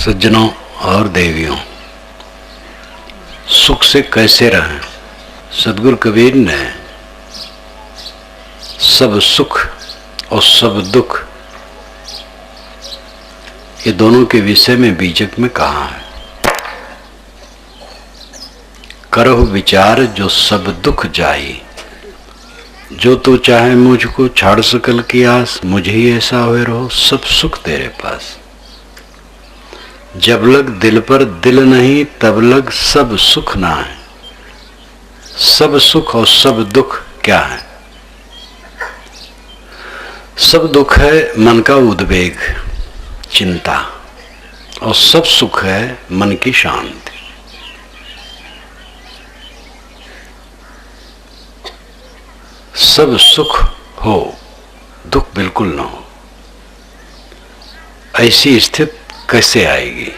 सज्जनों और देवियों, सुख से कैसे रहें। सदगुरु कबीर ने सब सुख और सब दुख ये दोनों के विषय में बीजक में कहा है। करहु विचार जो सब दुख जाई, जो तू चाहे मुझको छाड़ सकल की आस, मुझे ही ऐसा हुए रहो सब सुख तेरे पास। जब लग दिल पर दिल नहीं तब लग सब सुख ना है। सब सुख और सब दुख क्या है? सब दुख है मन का उद्वेग, चिंता, और सब सुख है मन की शांति। सब सुख हो, दुख बिल्कुल ना हो, ऐसी स्थिति कैसे आएगी,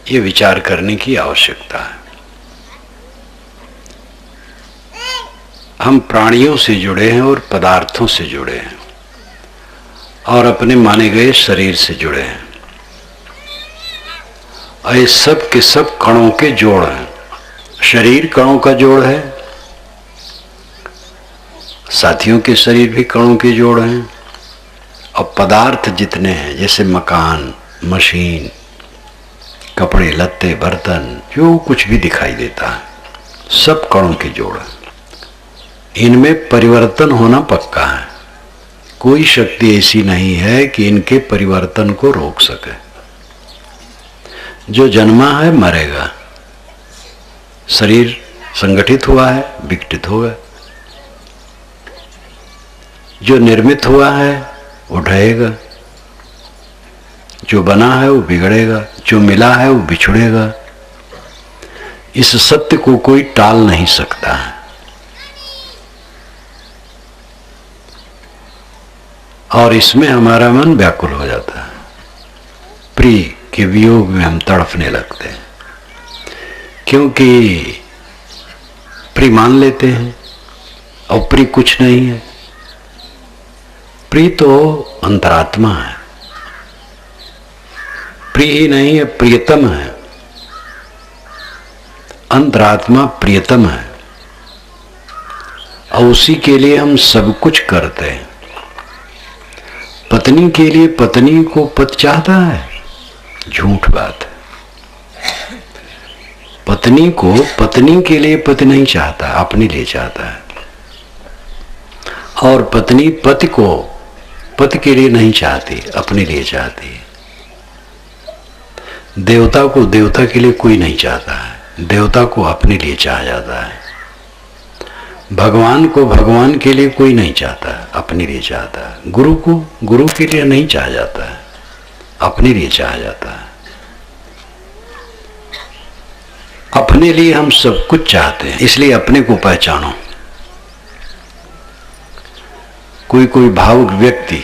ये विचार करने की आवश्यकता है। हम प्राणियों से जुड़े हैं और पदार्थों से जुड़े हैं और अपने माने गए शरीर से जुड़े हैं। और ये सब के सब कणों के जोड़ हैं। शरीर कणों का जोड़ है, साथियों के शरीर भी कणों के जोड़ हैं, और पदार्थ जितने हैं जैसे मकान, मशीन, कपड़े लत्ते, बर्तन, जो कुछ भी दिखाई देता है, सब कणों के जोड़ हैं। इनमें परिवर्तन होना पक्का है। कोई शक्ति ऐसी नहीं है कि इनके परिवर्तन को रोक सके। जो जन्मा है मरेगा, शरीर संगठित हुआ है विघटित होगा, जो निर्मित हुआ है वो ढहेगा, जो बना है वो बिगड़ेगा, जो मिला है वो बिछुड़ेगा। इस सत्य को कोई टाल नहीं सकता है। और इसमें हमारा मन व्याकुल हो जाता है। प्रिय के वियोग में हम तड़फने लगते हैं, क्योंकि प्रिय मान लेते हैं और प्रिय कुछ नहीं है। प्रिय तो अंतरात्मा है, प्रिय ही नहीं है, प्रियतम है। अंतरात्मा प्रियतम है और उसी के लिए हम सब कुछ करते हैं। पत्नी के लिए पत्नी को पति चाहता है? झूठ बात है। पत्नी को पत्नी के लिए पति नहीं चाहता, अपने लिए चाहता है। और पत्नी पति को पति के लिए नहीं चाहती, अपने लिए चाहती है। देवता को देवता के लिए कोई नहीं चाहता है, देवता को अपने लिए चाहा जाता है। भगवान को भगवान के लिए कोई नहीं चाहता, अपने लिए चाहता है। गुरु को गुरु के लिए नहीं चाहा जाता है, अपने लिए चाहा जाता है। अपने लिए हम सब कुछ चाहते हैं, इसलिए अपने को पहचानो। कोई भावुक व्यक्ति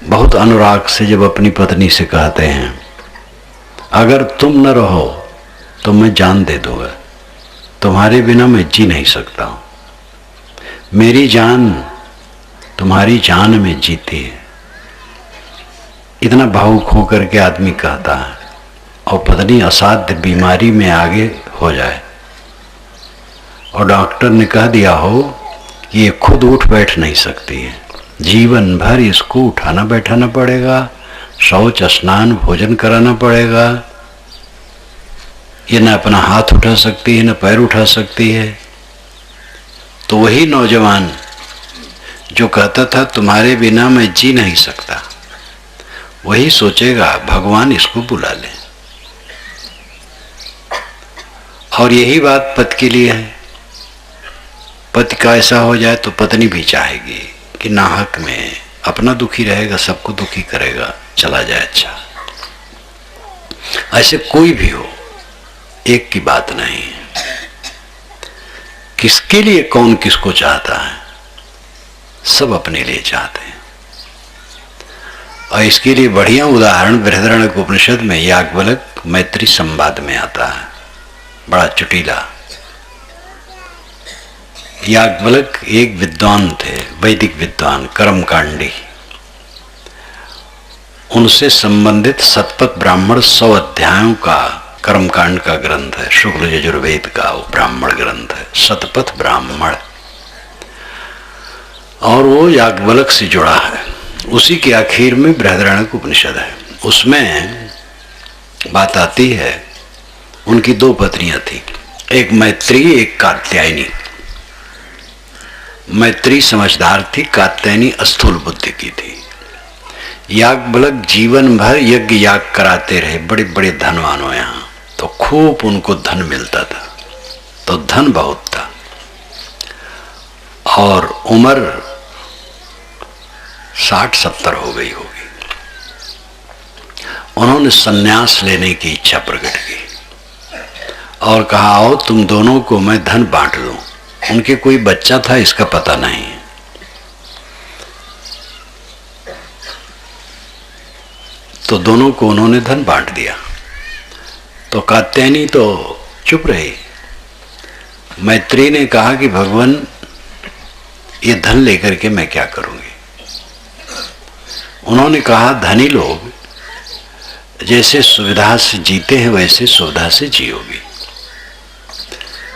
बहुत अनुराग से जब अपनी पत्नी से कहते हैं, अगर तुम न रहो तो मैं जान दे दूंगा, तुम्हारे बिना मैं जी नहीं सकता हूं। मेरी जान तुम्हारी जान में जीती है। इतना भावुक होकर के आदमी कहता है, और पत्नी असाध्य बीमारी में आगे हो जाए और डॉक्टर ने कह दिया हो कि ये खुद उठ बैठ नहीं सकती है, जीवन भर इसको उठाना बैठाना पड़ेगा, शौच स्नान भोजन कराना पड़ेगा, ये न अपना हाथ उठा सकती है न पैर उठा सकती है। तो वही नौजवान जो कहता था तुम्हारे बिना मैं जी नहीं सकता, वही सोचेगा भगवान इसको बुला ले। और यही बात पति के लिए है। पति का ऐसा हो जाए तो पत्नी भी चाहेगी कि नाहक में अपना दुखी रहेगा, सबको दुखी करेगा, चला जाए अच्छा। ऐसे कोई भी हो, एक की बात नहीं है। किसके लिए कौन किसको चाहता है? सब अपने लिए चाहते हैं। और इसके लिए बढ़िया उदाहरण बृहदारण्यक उपनिषद में याज्ञवल्क्य मैत्री संवाद में आता है, बड़ा चुटीला। याज्ञवल्क्य एक विद्वान थे, वैदिक विद्वान, कर्मकांडी। उनसे संबंधित शतपथ ब्राह्मण 100 अध्यायों का कर्मकांड का ग्रंथ है, शुक्ल यजुर्वेद का वो ब्राह्मण ग्रंथ है, शतपथ ब्राह्मण। और वो याज्ञवल्क्य से जुड़ा है। उसी के आखिर में बृहदारण्यक उपनिषद है। उसमें बात आती है, उनकी 2 पत्नियां थी, एक मैत्री, एक कात्यायनी। मैत्री समझदार थी, कात्यायनी स्थूल बुद्धि की थी। याज्ञवल्क्य जीवन भर यज्ञ याग कराते रहे, बड़े बड़े धनवान हो यहाँ, तो खूब उनको धन मिलता था, तो धन बहुत था। और उम्र 60-70 हो गई होगी। उन्होंने संन्यास लेने की इच्छा प्रकट की और कहा, आओ तुम दोनों को मैं धन बांट दूं। उनके कोई बच्चा था इसका पता नहीं, तो दोनों को उन्होंने धन बांट दिया। तो कात्यायनी तो चुप रही। मैत्री ने कहा कि भगवान, ये धन लेकर के मैं क्या करूंगी। उन्होंने कहा, धनी लोग जैसे सुविधा से जीते हैं वैसे सुविधा से जियोगी।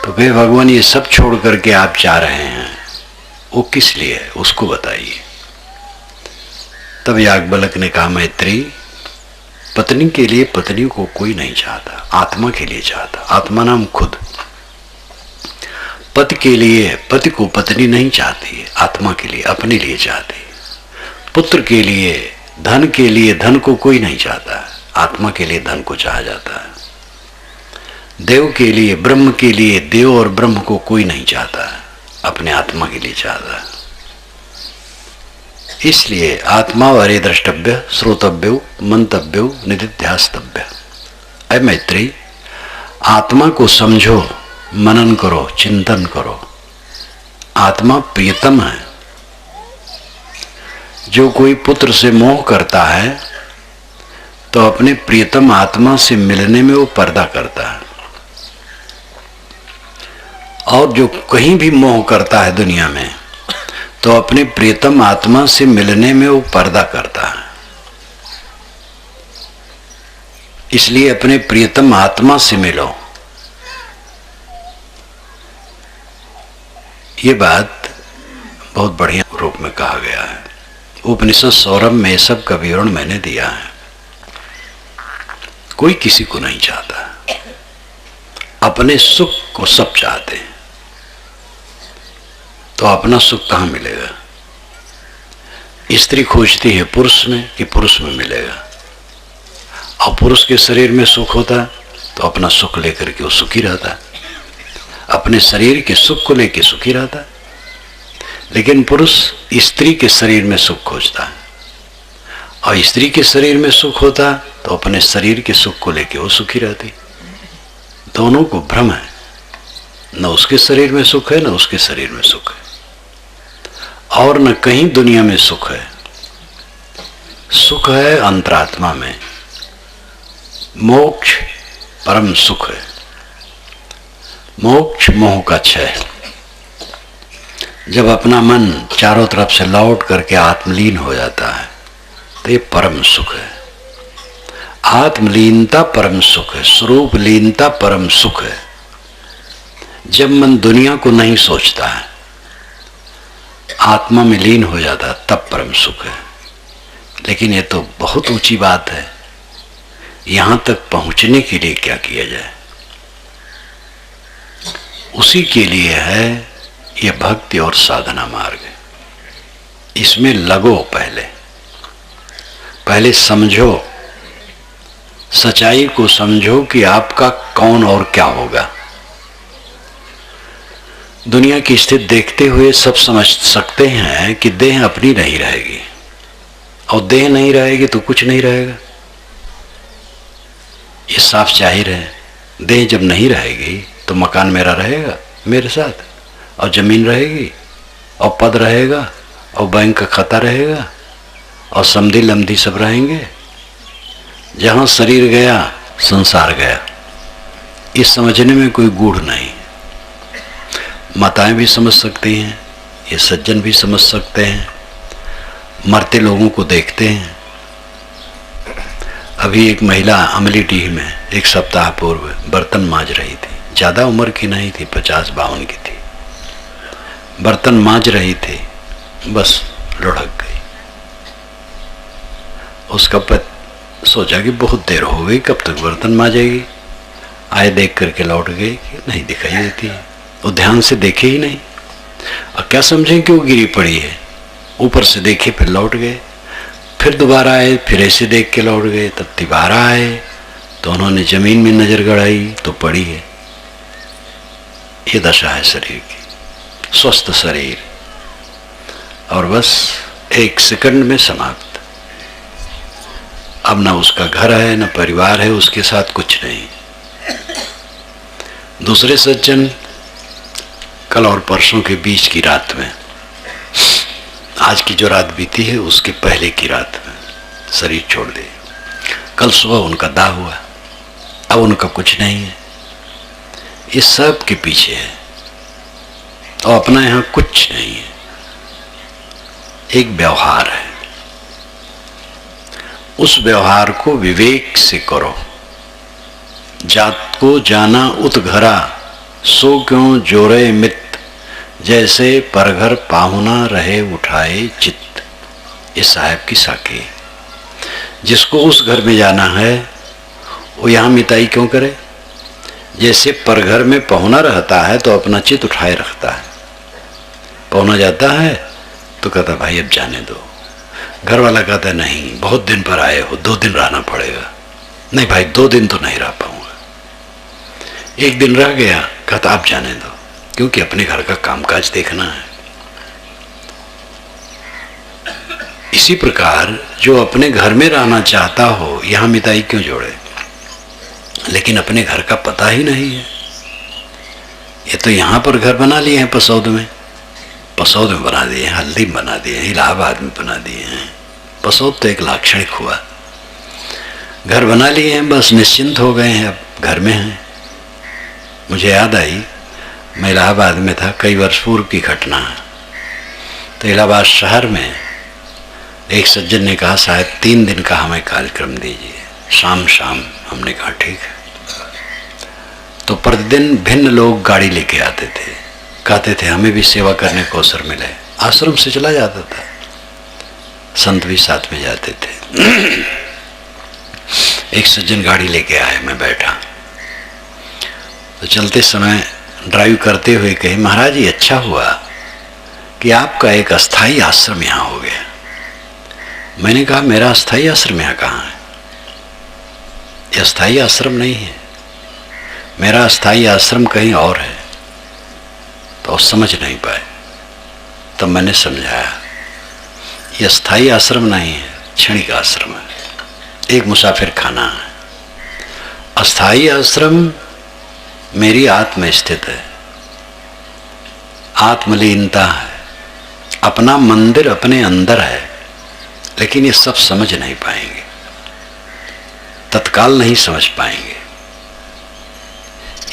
तो कहे, भगवान ये सब छोड़ करके आप जा रहे हैं, वो किस लिए है, उसको बताइए। तब याज्ञवल्क्य ने कहा, मैत्री, पत्नी के लिए पत्नी को कोई नहीं चाहता, आत्मा के लिए चाहता। आत्मा नाम खुद। पति के लिए पति को पत्नी नहीं चाहती है, आत्मा के लिए, अपने लिए चाहती है। पुत्र के लिए धन को कोई नहीं चाहता है, आत्मा के लिए धन को चाहा जाता है। देव के लिए, ब्रह्म के लिए देव और ब्रह्म को कोई नहीं चाहता है, अपने आत्मा के लिए चाहता है। इसलिए आत्मा वरे द्रष्टव्य, श्रोतव्यो, मंतव्यो, निधिध्यास्तव्य। ऐ मैत्री, आत्मा को समझो, मनन करो, चिंतन करो। आत्मा प्रियतम है। जो कोई पुत्र से मोह करता है तो अपने प्रियतम आत्मा से मिलने में वो पर्दा करता है, और जो कहीं भी मोह करता है दुनिया में तो अपने प्रियतम आत्मा से मिलने में वो पर्दा करता है। इसलिए अपने प्रियतम आत्मा से मिलो। ये बात बहुत बढ़िया रूप में कहा गया है। उपनिषद सौरभ में सब का विवरण मैंने दिया है। कोई किसी को नहीं चाहता, अपने सुख को सब चाहते हैं, तो अपना सुख कहां मिलेगा। स्त्री खोजती है पुरुष में कि पुरुष में मिलेगा, और पुरुष के शरीर में सुख होता है तो अपना सुख लेकर के वो सुखी रहता है, अपने शरीर के सुख को लेकर सुखी रहता है। लेकिन पुरुष स्त्री के शरीर में सुख खोजता है, और स्त्री के शरीर में सुख होता है तो अपने शरीर के सुख को लेकर वो सुखी रहती। दोनों को भ्रम है, न उसके शरीर में सुख है न उसके शरीर में सुख है, और न कहीं दुनिया में सुख है। सुख है अंतरात्मा में, मोक्ष परम सुख है। मोक्ष मोह का क्षय। जब अपना मन चारों तरफ से लौट करके आत्मलीन हो जाता है तो ये परम सुख है। आत्मलीनता परम सुख है, स्वरूप लीनता परम सुख है। जब मन दुनिया को नहीं सोचता है, आत्मा में लीन हो जाता है, तब परम सुख है। लेकिन ये तो बहुत ऊंची बात है। यहां तक पहुंचने के लिए क्या किया जाए, उसी के लिए है यह भक्ति और साधना मार्ग। इसमें लगो, पहले समझो, सच्चाई को समझो कि आपका कौन और क्या होगा। दुनिया की स्थिति देखते हुए सब समझ सकते हैं कि देह अपनी नहीं रहेगी, और देह नहीं रहेगी तो कुछ नहीं रहेगा। ये साफ जाहिर है। देह जब नहीं रहेगी तो मकान मेरा रहेगा मेरे साथ, और जमीन रहेगी, और पद रहेगा, और बैंक का खाता रहेगा, और समधी लमधी सब रहेंगे। जहां शरीर गया संसार गया। इस समझने में कोई गूढ़ नहीं। माताएं भी समझ सकती हैं, ये सज्जन भी समझ सकते हैं। मरते लोगों को देखते हैं, अभी एक महिला अमलीडीह में एक सप्ताह पूर्व बर्तन मांज रही थी। ज़्यादा उम्र की नहीं थी, 50-52 की थी। बर्तन मांज रही थी, बस लुढ़क गई। उसका पति सोचा कि बहुत देर हो गई, कब तक बर्तन मांजेगी। आए देख करके लौट गई कि नहीं दिखाई देती है। वो ध्यान से देखे ही नहीं और क्या समझें कि वो गिरी पड़ी है। ऊपर से देखे, फिर लौट गए, फिर दोबारा आए, फिर ऐसे देख के लौट गए। तब तिबारा आए तो उन्होंने जमीन में नजर गड़ाई तो पड़ी है। ये दशा है शरीर की, स्वस्थ शरीर, और बस एक सेकंड में समाप्त। अब ना उसका घर है, ना परिवार है, उसके साथ कुछ नहीं। दूसरे सज्जन कल और परसों के बीच की रात में, आज की जो रात बीती है उसके पहले की रात में शरीर छोड़ दे। कल सुबह उनका दाह हुआ, अब उनका कुछ नहीं है। इस सब के पीछे है और अपना यहां कुछ नहीं है। एक व्यवहार है, उस व्यवहार को विवेक से करो। जात को जाना उत घरा, सो क्यों जोरे मित, जैसे परघर पाहुना रहे उठाए चित्त। ये साहब की साखी। जिसको उस घर में जाना है वो यहां मिताई क्यों करे। जैसे परघर में पहुना रहता है तो अपना चित्त उठाए रखता है। पहुना जाता है तो कहता भाई अब जाने दो। घर वाला कहता है नहीं बहुत दिन पर आए हो, 2 दिन रहना पड़ेगा। नहीं भाई 2 दिन तो नहीं रह पाऊंगा। 1 दिन रह गया, कहता आप जाने दो, क्योंकि अपने घर का कामकाज देखना है। इसी प्रकार जो अपने घर में रहना चाहता हो यहां मिताई क्यों जोड़े, लेकिन अपने घर का पता ही नहीं है। ये तो यहां पर घर बना लिए हैं, पसौद में बना दिए हैं, हल्दी में बना दिए हैं, इलाहाबाद में बना दिए हैं। पसौद तो एक लाक्षणिक हुआ। घर बना लिए हैं, बस निश्चिंत हो गए हैं, अब घर में हैं। मुझे याद आई, मैं इलाहाबाद में था, कई वर्ष पूर्व की घटना है। तो इलाहाबाद शहर में एक सज्जन ने कहा शायद 3 दिन का हमें कार्यक्रम दीजिए, शाम शाम। हमने कहा ठीक है। तो प्रतिदिन भिन्न लोग गाड़ी लेके आते थे, कहते थे हमें भी सेवा करने को अवसर मिले। आश्रम से चला जाता था, संत भी साथ में जाते थे। एक सज्जन गाड़ी लेके आए, मैं बैठा। तो चलते समय ड्राइव करते हुए कहे महाराज ये अच्छा हुआ कि आपका एक अस्थाई आश्रम यहाँ हो गया। मैंने कहा मेरा अस्थाई आश्रम यहाँ कहाँ है। यह अस्थाई आश्रम नहीं है, मेरा अस्थाई आश्रम कहीं और है। तो वो समझ नहीं पाए। तब मैंने समझाया यह अस्थाई आश्रम नहीं है, क्षणिक आश्रम है, एक मुसाफिर खाना है। अस्थाई आश्रम मेरी आत्म स्थित है, आत्मलीनता है, अपना मंदिर अपने अंदर है। लेकिन ये सब समझ नहीं पाएंगे, तत्काल नहीं समझ पाएंगे।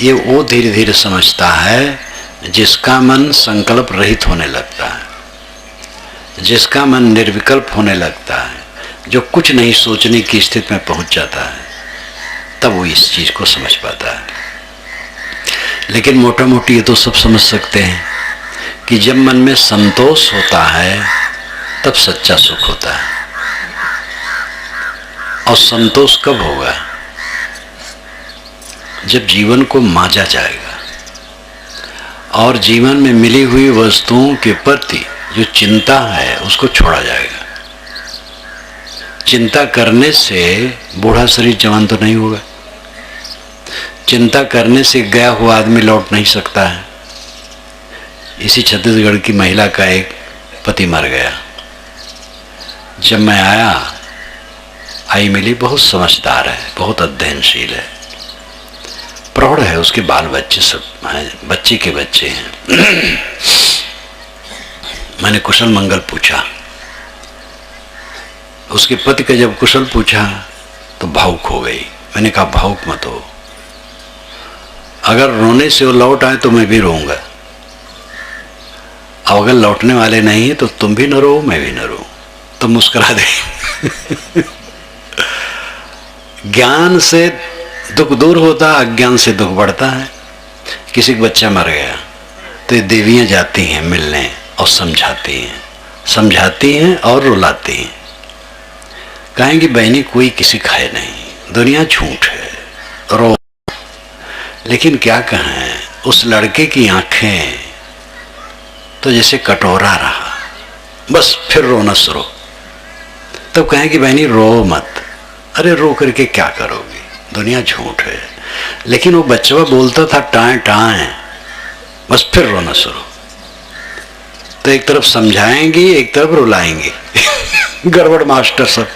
ये वो धीरे धीरे समझता है जिसका मन संकल्प रहित होने लगता है, जिसका मन निर्विकल्प होने लगता है, जो कुछ नहीं सोचने की स्थिति में पहुंच जाता है, तब वो इस चीज को समझ पाता है। लेकिन मोटा मोटी ये तो सब समझ सकते हैं कि जब मन में संतोष होता है तब सच्चा सुख होता है। और संतोष कब होगा? जब जीवन को मांजा जाएगा और जीवन में मिली हुई वस्तुओं के प्रति जो चिंता है उसको छोड़ा जाएगा। चिंता करने से बूढ़ा शरीर जवान तो नहीं होगा। चिंता करने से गया हुआ आदमी लौट नहीं सकता है। इसी छत्तीसगढ़ की महिला का एक पति मर गया। जब मैं आई मिली, बहुत समझदार है, बहुत अध्ययनशील है, प्रौढ़ है, उसके बाल बच्चे सब हैं, बच्चे के बच्चे हैं। मैंने कुशल मंगल पूछा। उसके पति का जब कुशल पूछा तो भावुक हो गई। मैंने कहा भावुक मत हो, अगर रोने से वो लौट आए तो मैं भी रोऊंगा, अब अगर लौटने वाले नहीं है तो तुम भी न रो मैं भी न रो। तो मुस्कुरा दे। ज्ञान से दुख दूर होता, अज्ञान से दुख बढ़ता है। किसी का बच्चा मर गया तो ये देवियां जाती हैं मिलने और समझाती हैं और रुलाती हैं। कहेंगी बहनी कोई किसी का है नहीं, दुनिया झूठ है, रो। लेकिन क्या कहें, उस लड़के की आंखें तो जैसे कटोरा रहा, बस फिर रोना शुरू। तब कहेंगी बहनी रो मत। अरे रो करके क्या करोगी, दुनिया झूठ है। लेकिन वो बच्चा बोलता था टाएं टाएं, बस फिर रोना शुरू। तो एक तरफ समझाएंगी, एक तरफ रुलाएंगी। गड़बड़ मास्टर सब।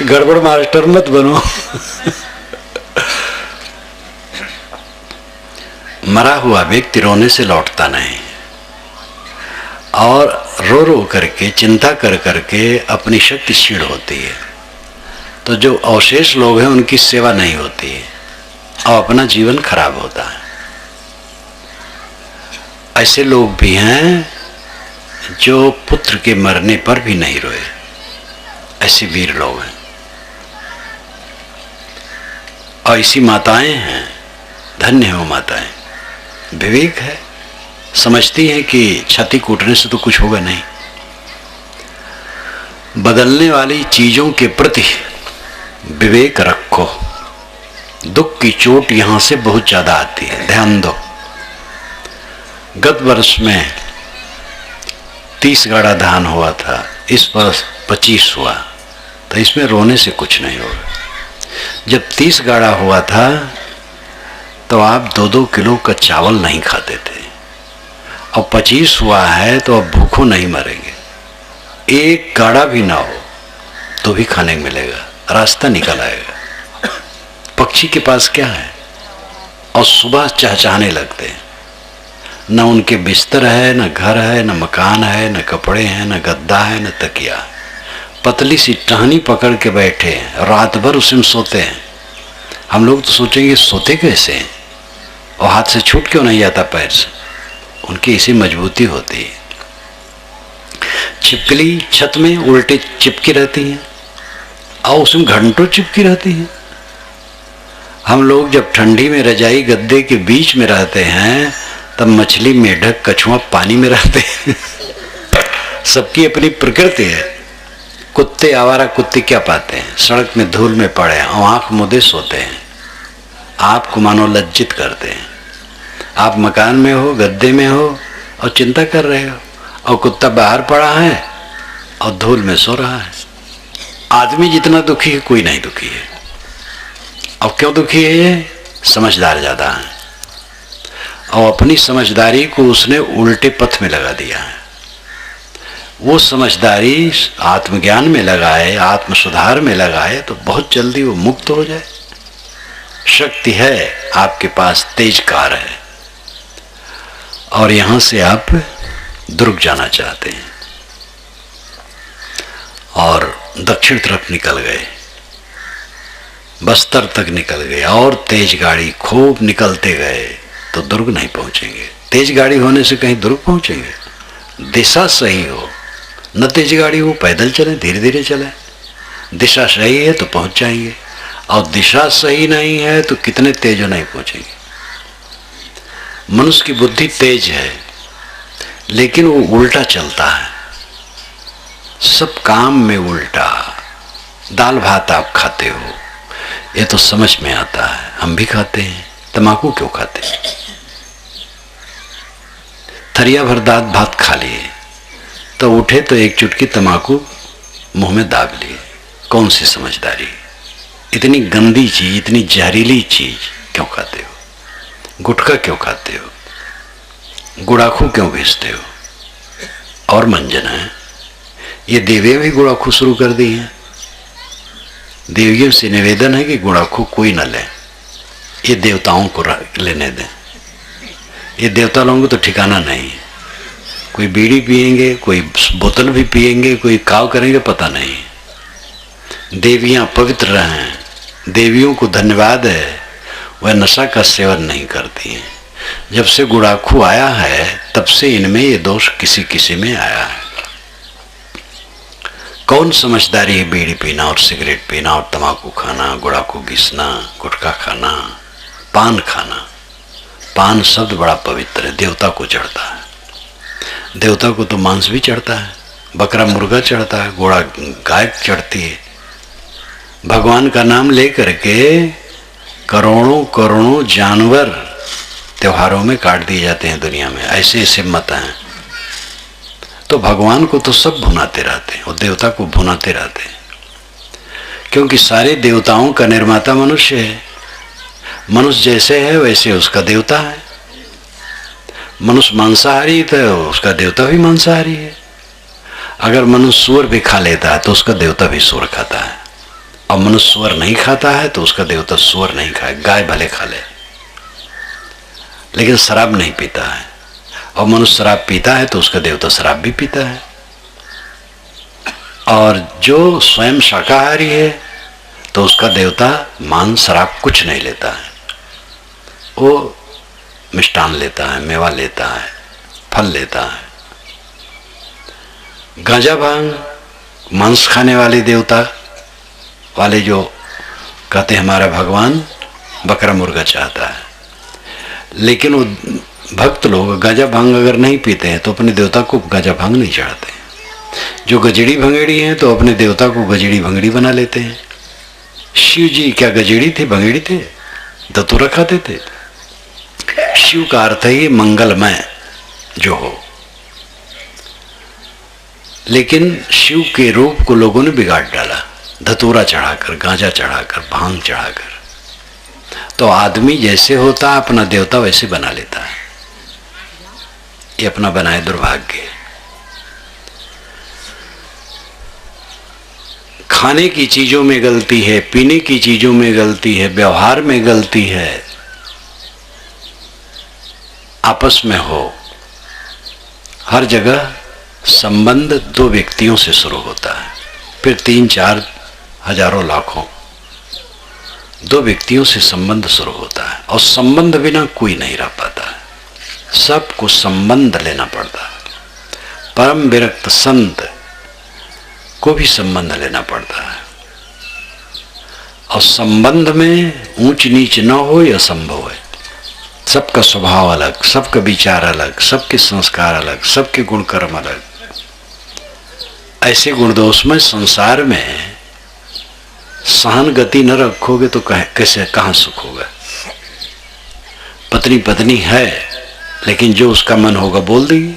गड़बड़ मास्टर मत बनो। मरा हुआ व्यक्ति रोने से लौटता नहीं, और रो रो करके चिंता कर करके अपनी शक्ति क्षीण होती है। तो जो अवशेष लोग हैं उनकी सेवा नहीं होती है और अपना जीवन खराब होता है। ऐसे लोग भी हैं जो पुत्र के मरने पर भी नहीं रोए, ऐसे वीर लोग हैं। और ऐसी माताएं हैं, धन्य है वो माताएं, विवेक है, समझती हैं कि छाती कूटने से तो कुछ होगा नहीं। बदलने वाली चीजों के प्रति विवेक रखो। दुख की चोट यहां से बहुत ज्यादा आती है, ध्यान दो। गत वर्ष में 30 गाड़ा धान हुआ था, इस वर्ष 25 हुआ, तो इसमें रोने से कुछ नहीं होगा। जब 30 गाड़ा हुआ था तो आप 2-2 किलो का चावल नहीं खाते थे, अब 25 हुआ है तो अब भूखों नहीं मरेंगे। एक गाड़ा भी ना हो तो भी खाने को मिलेगा, रास्ता निकल आएगा। पक्षी के पास क्या है, और सुबह चहचहाने लगते हैं। न उनके बिस्तर है, न घर है, न मकान है, न कपड़े हैं, न गद्दा है, न तकिया। पतली सी टहनी पकड़ के बैठे हैं, रात भर उसमें सोते हैं। हम लोग तो सोचेंगे सोते कैसे हैं, और हाथ से छूट क्यों नहीं जाता पैर से। उनकी इसी मजबूती होती है। छिपकली छत में उल्टे चिपकी रहती हैं और उसमें घंटों चिपकी रहती हैं। हम लोग जब ठंडी में रजाई गद्दे के बीच में रहते हैं तब मछली, मेढक, कछुआ पानी में रहते हैं। सबकी अपनी प्रकृति है। कुत्ते, आवारा कुत्ते क्या पाते हैं, सड़क में धूल में पड़े और आंख मुदे सोते हैं, आपको मानो लज्जित करते हैं। आप मकान में हो, गद्दे में हो और चिंता कर रहे हो, और कुत्ता बाहर पड़ा है और धूल में सो रहा है। आदमी जितना दुखी है कोई नहीं दुखी है। और क्यों दुखी है ये, समझदार ज्यादा है, और अपनी समझदारी को उसने उल्टे पथ में लगा दिया है। वो समझदारी आत्मज्ञान में लगाए, आत्म सुधार में लगाए तो बहुत जल्दी वो मुक्त हो जाए। शक्ति है आपके पास, तेज कार है, और यहां से आप दुर्ग जाना चाहते हैं और दक्षिण तरफ निकल गए, बस्तर तक निकल गए, और तेज गाड़ी खूब निकलते गए तो दुर्ग नहीं पहुंचेंगे। तेज गाड़ी होने से कहीं दुर्ग पहुंचेंगे। दिशा सही हो, न तेज गाड़ी हो, पैदल चले, धीरे धीरे चले। दिशा सही है तो पहुंच जाएंगे, और दिशा सही नहीं है तो कितने तेज नहीं पहुंचेंगे। मनुष्य की बुद्धि तेज है लेकिन वो उल्टा चलता है, सब काम में उल्टा। दाल भात आप खाते हो, ये तो समझ में आता है, हम भी खाते हैं। तम्बाकू क्यों खाते हैं? थरिया भर दाल भात खा लिए तो उठे तो एक चुटकी तम्बाकू मुंह में दाब लिए। कौन सी समझदारी? इतनी गंदी चीज, इतनी जहरीली चीज क्यों खाते हो? गुटखा क्यों खाते हो? गुड़ाखू क्यों बेचते हो? और मंजन है, ये देवियां भी गुड़ाखू शुरू कर दी हैं। देवियों से निवेदन है कि गुड़ाखू कोई न ले, ये देवताओं को लेने दें। ये देवता लोगों को तो ठिकाना नहीं है। कोई बीड़ी पिएंगे, कोई बोतल भी पिएंगे, कोई काव करेंगे, पता नहीं। देवियां पवित्र रहें, देवियों को धन्यवाद है, वह नशा का सेवन नहीं करती हैं। जब से गुड़ाखू आया है तब से इनमें ये दोष किसी किसी में आया है। कौन समझदारी है बीड़ी पीना और सिगरेट पीना और तंबाकू खाना, गुड़ाकू घिसना, गुटखा खाना, पान खाना। पान शब्द बड़ा पवित्र है, देवता को चढ़ता है। देवता को तो मांस भी चढ़ता है, बकरा मुर्गा चढ़ता है, घोड़ा गाय चढ़ती है। भगवान का नाम लेकर के करोड़ों करोड़ों जानवर त्योहारों में काट दिए जाते हैं दुनिया में। ऐसे ऐसे मत हैं। तो भगवान को तो सब भुनाते रहते हैं और देवता को भुनाते रहते हैं, क्योंकि सारे देवताओं का निर्माता मनुष्य है। मनुष्य जैसे है वैसे उसका देवता है। मनुष्य मांसाहारी तो उसका देवता भी मांसाहारी है। अगर मनुष्य सूअर भी खा लेता है तो उसका देवता भी सूअर खाता है, और मनुष्य सूअर नहीं खाता है तो उसका देवता सूअर नहीं खाए। गाय भले खा ले लेकिन शराब नहीं पीता है, और मनुष्य शराब पीता है तो उसका देवता शराब भी पीता है। और जो स्वयं शाकाहारी है तो उसका देवता मांस शराब कुछ नहीं लेता है, वो मिष्टान लेता है, मेवा लेता है, फल लेता है। गांजा भांग मांस खाने वाले देवता वाले जो कहते हैं हमारा भगवान बकरा मुर्गा चाहता है, लेकिन वो भक्त लोग गांजा भांग अगर नहीं पीते हैं तो अपने देवता को गांजा भांग नहीं चढ़ाते। जो गजड़ी भंगेड़ी हैं तो अपने देवता को गजड़ी भंगड़ी बना लेते हैं। शिव जी क्या गजड़ी थे, भंगेड़ी थे? धतूरा खाते थे। शिव का अर्थ है मंगलमय जो हो, लेकिन शिव के रूप को लोगों ने बिगाड़ डाला, धतूरा चढ़ाकर, गांजा चढ़ाकर, भांग चढ़ाकर। तो आदमी जैसे होता है अपना देवता वैसे बना लेता है। ये अपना बनाए दुर्भाग्य। खाने की चीजों में गलती है, पीने की चीजों में गलती है, व्यवहार में गलती है। आपस में हो, हर जगह संबंध दो व्यक्तियों से शुरू होता है, फिर 3-4 हजारों लाखों दो व्यक्तियों से संबंध शुरू होता है। और संबंध बिना कोई नहीं रह पाता है, सबको संबंध लेना पड़ता है। परम विरक्त संत को भी संबंध लेना पड़ता है। और संबंध में ऊंच नीच न हो यह संभव है। सबका स्वभाव अलग, सबका विचार अलग, सबके संस्कार अलग, सबके गुण कर्म अलग। ऐसे गुण दोष में संसार में सहन गति न रखोगे तो कैसे कहाँ सुख होगा। पत्नी पत्नी है लेकिन जो उसका मन होगा बोल देगी।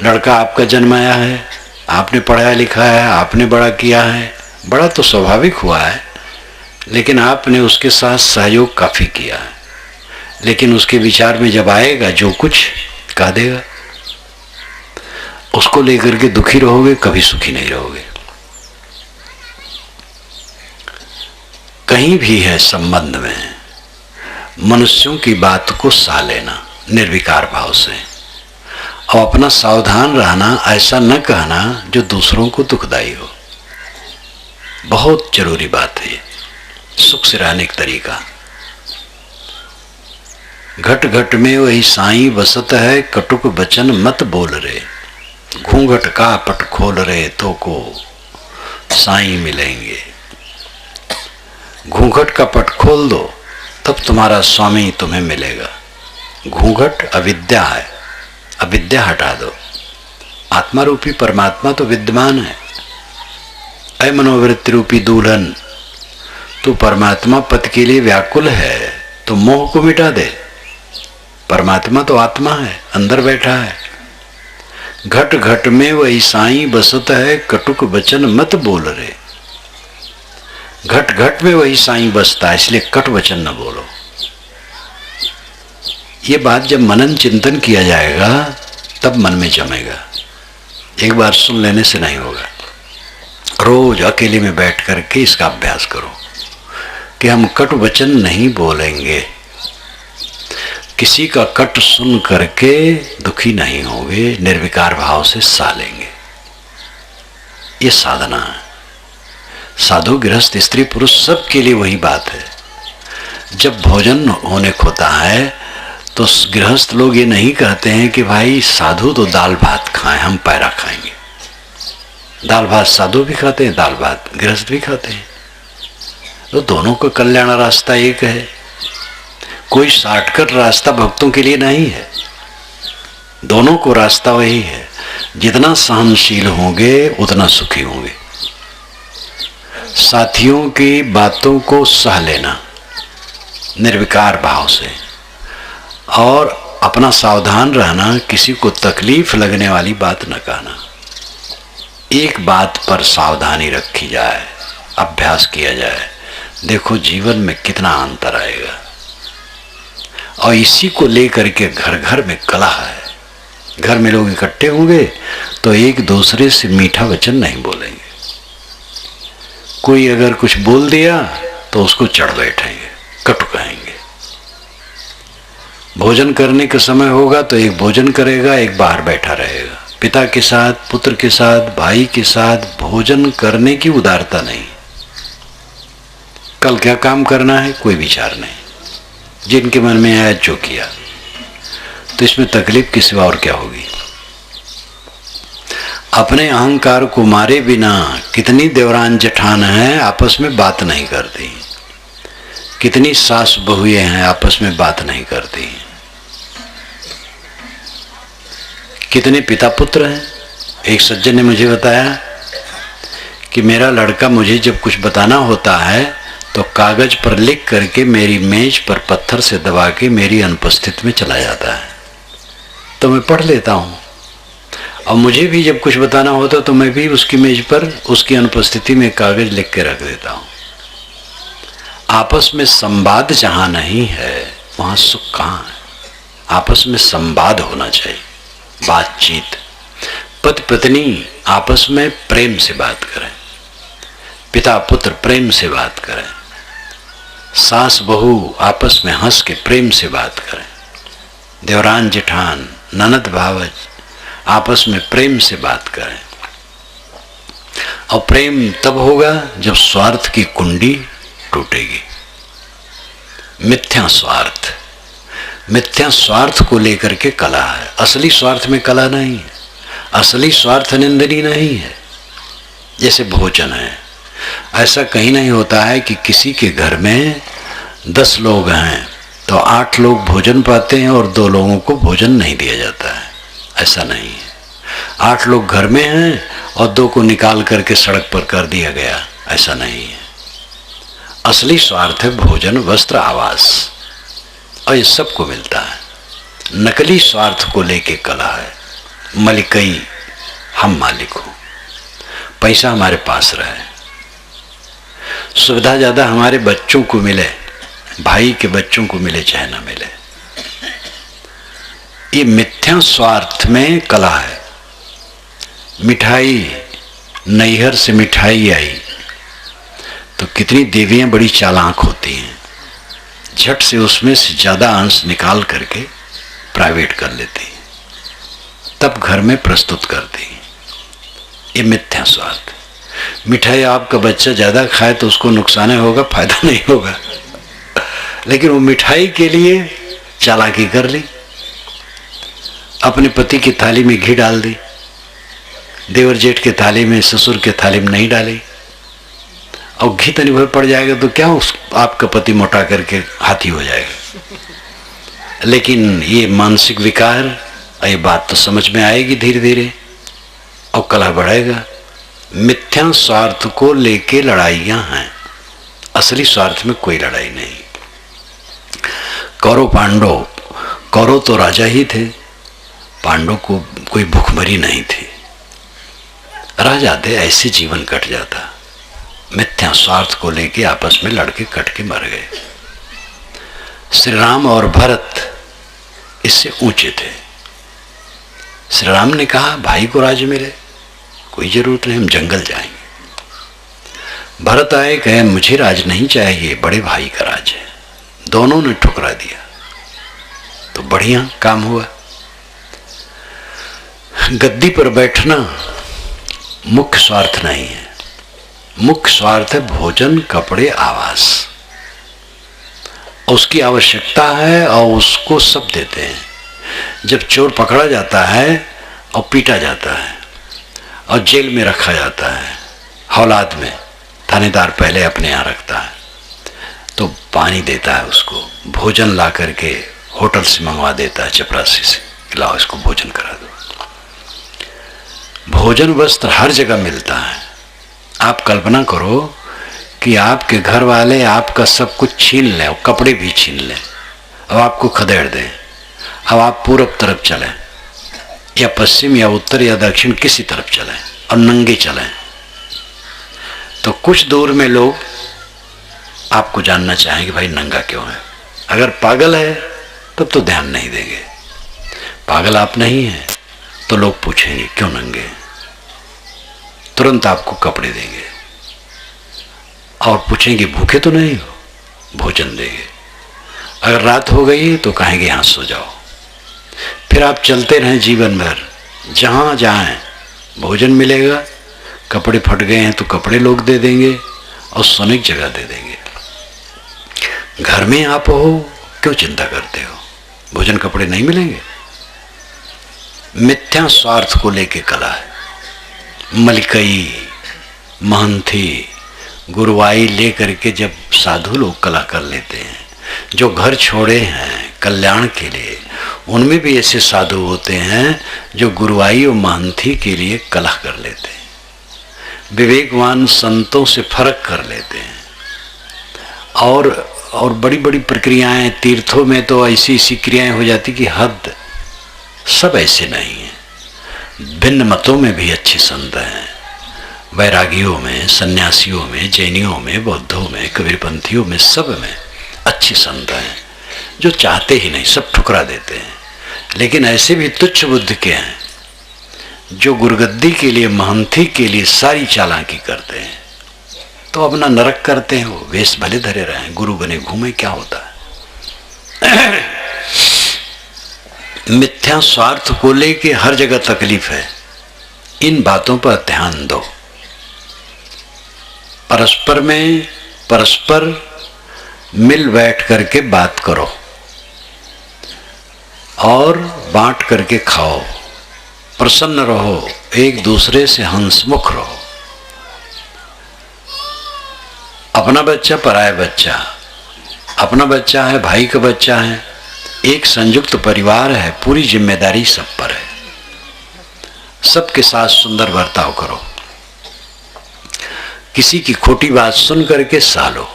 लड़का आपका जन्माया है, आपने पढ़ाया लिखा है, आपने बड़ा किया है, बड़ा तो स्वाभाविक हुआ है, लेकिन आपने उसके साथ सहयोग काफी किया है। लेकिन उसके विचार में जब आएगा जो कुछ कह देगा, उसको लेकर के दुखी रहोगे, कभी सुखी नहीं रहोगे। कहीं भी है संबंध में मनुष्यों की बात को सा लेना निर्विकार भाव से, और अपना सावधान रहना, ऐसा न कहना जो दूसरों को दुखदाई हो। बहुत जरूरी बात है ये, सुख से रहने का तरीका। घट घट में वही साईं बसत है, कटुक बचन मत बोल रे। घूंघट का पट खोल रे तो को साईं मिलेंगे। घूंघट का पट खोल दो तब तुम्हारा स्वामी तुम्हें मिलेगा। घूंघट अविद्या है, अविद्या हटा दो। आत्मा रूपी परमात्मा तो विद्यमान है। अय मनोवृत्ति रूपी दुल्हन, तू परमात्मा पद के लिए व्याकुल है तो मोह को मिटा दे। परमात्मा तो आत्मा है, अंदर बैठा है। घट घट में वही साईं बसत है, कटुक वचन मत बोल रे। घट घट में वही साईं बसता है, इसलिए कट वचन न बोलो। ये बात जब मनन चिंतन किया जाएगा तब मन में जमेगा। एक बार सुन लेने से नहीं होगा। रोज अकेले में बैठ करके इसका अभ्यास करो कि हम कट वचन नहीं बोलेंगे। किसी का कट सुन करके दुखी नहीं होंगे, निर्विकार भाव से सा लेंगे। ये साधना है। साधु गृहस्थ स्त्री पुरुष सबके लिए वही बात है। जब भोजन होने को होता है तो गृहस्थ लोग ये नहीं कहते हैं कि भाई साधु तो दाल भात खाएं, हम पैरा खाएंगे। दाल भात साधु भी खाते हैं, दाल भात गृहस्थ भी खाते हैं। तो दोनों का कल्याण रास्ता एक है। कोई शॉर्टकट रास्ता भक्तों के लिए नहीं है, दोनों को रास्ता वही है। जितना सहनशील होंगे उतना सुखी होंगे। साथियों की बातों को सह लेना निर्विकार भाव से, और अपना सावधान रहना, किसी को तकलीफ लगने वाली बात न कहना। एक बात पर सावधानी रखी जाए, अभ्यास किया जाए, देखो जीवन में कितना अंतर आएगा। और इसी को लेकर के घर घर में कलह है। घर में लोग इकट्ठे होंगे तो एक दूसरे से मीठा वचन नहीं बोलेंगे। कोई अगर कुछ बोल दिया तो उसको चढ़ बैठेंगे, कटु कहेंगे। भोजन करने का समय होगा तो एक भोजन करेगा, एक बाहर बैठा रहेगा। पिता के साथ, पुत्र के साथ, भाई के साथ भोजन करने की उदारता नहीं। कल क्या काम करना है कोई विचार नहीं, जिनके मन में आया जो किया। तो इसमें तकलीफ की सिवा और क्या होगी। अपने अहंकार को मारे बिना कितनी देवरान जेठान हैं आपस में बात नहीं करती, कितनी सास बहुएं हैं आपस में बात नहीं करती, कितने पिता पुत्र हैं। एक सज्जन ने मुझे बताया कि मेरा लड़का मुझे जब कुछ बताना होता है तो कागज पर लिख करके मेरी मेज पर पत्थर से दबा के मेरी अनुपस्थिति में चला जाता है, तो मैं पढ़ लेता हूँ। और मुझे भी जब कुछ बताना होता तो मैं भी उसकी मेज पर उसकी अनुपस्थिति में कागज लिख के रख देता हूँ। आपस में संवाद जहाँ नहीं है वहाँ सुख कहाँ है। आपस में संवाद होना चाहिए, बातचीत। पति पत्नी आपस में प्रेम से बात करें, पिता पुत्र प्रेम से बात करें, सास बहू आपस में हंस के प्रेम से बात करें, देवरान जेठान ननद भावज आपस में प्रेम से बात करें। और प्रेम तब होगा जब स्वार्थ की कुंडी टूटेगी। मिथ्या स्वार्थ, मिथ्या स्वार्थ को लेकर के कला है, असली स्वार्थ में कला नहीं है, असली स्वार्थ निंदनीय नहीं है। जैसे भोजन है, ऐसा कहीं नहीं होता है कि किसी के घर में 10 लोग हैं तो 8 लोग भोजन पाते हैं और 2 लोगों को भोजन नहीं दिया जाता है, ऐसा नहीं है। 8 लोग घर में हैं और 2 को निकाल करके सड़क पर कर दिया गया, ऐसा नहीं है। असली स्वार्थ है भोजन, वस्त्र, आवास, और ये सबको मिलता है। नकली स्वार्थ को लेके कला है, मलिकई हम मालिक हो, पैसा हमारे पास रहे, सुविधा ज्यादा हमारे बच्चों को मिले, भाई के बच्चों को मिले चाहे ना मिले। ये मिथ्या स्वार्थ में कला है। मिठाई, नैहर से मिठाई आई तो कितनी देवियां बड़ी चालाक होती हैं, झट से उसमें से ज्यादा अंश निकाल करके प्राइवेट कर लेती हैं, तब घर में प्रस्तुत करती हैं। ये मिथ्या स्वार्थ। मिठाई आपका बच्चा ज्यादा खाए तो उसको नुकसान होगा, फायदा नहीं होगा, लेकिन वो मिठाई के लिए चालाकी कर ली, अपने पति की थाली में घी डाल दी, देवर जेठ के थाली में, ससुर के थाली में नहीं डाली, और घी तनी भर पड़ जाएगा तो क्या उस आपका पति मोटा करके हाथी हो जाएगा। लेकिन ये मानसिक विकार, ये बात तो समझ में आएगी धीरे धीरे और कलह बढ़ेगा। मिथ्या स्वार्थ को लेके लड़ाइयां हैं, असली स्वार्थ में कोई लड़ाई नहीं। कौरव पांडव, कौरव तो राजा ही थे, पांडव को कोई भूखमरी नहीं थी, राजा थे, ऐसे जीवन कट जाता। मिथ्या स्वार्थ को लेके आपस में लड़के कट के मर गए। श्री राम और भरत इससे ऊंचे थे। श्री राम ने कहा भाई को राज मिले, कोई जरूरत नहीं, हम जंगल जाएंगे। भरत आए, कहे मुझे राज नहीं चाहिए, बड़े भाई का राज है। दोनों ने ठुकरा दिया, तो बढ़िया काम हुआ। गद्दी पर बैठना मुख्य स्वार्थ नहीं है, मुख्य स्वार्थ है भोजन, कपड़े, आवास। उसकी आवश्यकता है और उसको सब देते हैं। जब चोर पकड़ा जाता है और पीटा जाता है और जेल में रखा जाता है, हौलाद में। थानेदार पहले अपने यहाँ रखता है, तो पानी देता है उसको, भोजन ला करके होटल से मंगवा देता है, चपरासी से, लाओ इसको भोजन करा दो। भोजन वस्त्र हर जगह मिलता है। आप कल्पना करो कि आपके घर वाले आपका सब कुछ छीन लें, और कपड़े भी छीन लें, अब आपको खदेड़ दें। अब आप पूरब तरफ चलें या पश्चिम या उत्तर या दक्षिण, किसी तरफ चलें और नंगे चलें, तो कुछ दूर में लोग आपको जानना चाहेंगे भाई नंगा क्यों है। अगर पागल है तब तो ध्यान नहीं देंगे, पागल आप नहीं हैं तो लोग पूछेंगे क्यों नंगे, तुरंत आपको कपड़े देंगे और पूछेंगे भूखे तो नहीं हो, भोजन देंगे। अगर रात हो गई तो कहेंगे यहाँ सो जाओ। फिर आप चलते रहें जीवन भर, जहाँ जाएं भोजन मिलेगा, कपड़े फट गए हैं तो कपड़े लोग दे देंगे और सोने की जगह दे देंगे। घर में आप हो, क्यों चिंता करते हो, भोजन कपड़े नहीं मिलेंगे। मिथ्या स्वार्थ को लेके कला है। मलकई, महंथी, गुरुवाई लेकर के जब साधु लोग कला कर लेते हैं, जो घर छोड़े हैं कल्याण के लिए, उनमें भी ऐसे साधु होते हैं जो गुरुवाई और महंथी के लिए कलह कर लेते हैं, विवेकवान संतों से फर्क कर लेते हैं। और बड़ी बड़ी प्रक्रियाएं, तीर्थों में तो ऐसी ऐसी क्रियाएं हो जाती कि हद। सब ऐसे नहीं है, भिन्न मतों में भी अच्छे संत हैं, वैरागियों में, सन्यासियों में, जैनियों में, बौद्धों में, कबीरपंथियों में, सब में अच्छे संत हैं जो चाहते ही नहीं, सब ठुकरा देते हैं। लेकिन ऐसे भी तुच्छ बुद्ध के हैं जो गुरुगद्दी के लिए, महंथी के लिए सारी चालाकी करते हैं, तो अपना नरक करते हैं। वो वेश भले धरे रहें, गुरु बने घूमे, क्या होता है। मिथ्या स्वार्थ को लेके हर जगह तकलीफ है। इन बातों पर ध्यान दो। परस्पर मिल बैठ करके बात करो और बांट करके खाओ, प्रसन्न रहो, एक दूसरे से हंसमुख रहो। अपना बच्चा पराया बच्चा, अपना बच्चा है भाई का बच्चा है, एक संयुक्त परिवार है, पूरी जिम्मेदारी सब पर है। सबके साथ सुंदर बर्ताव करो। किसी की खोटी बात सुन करके सालो,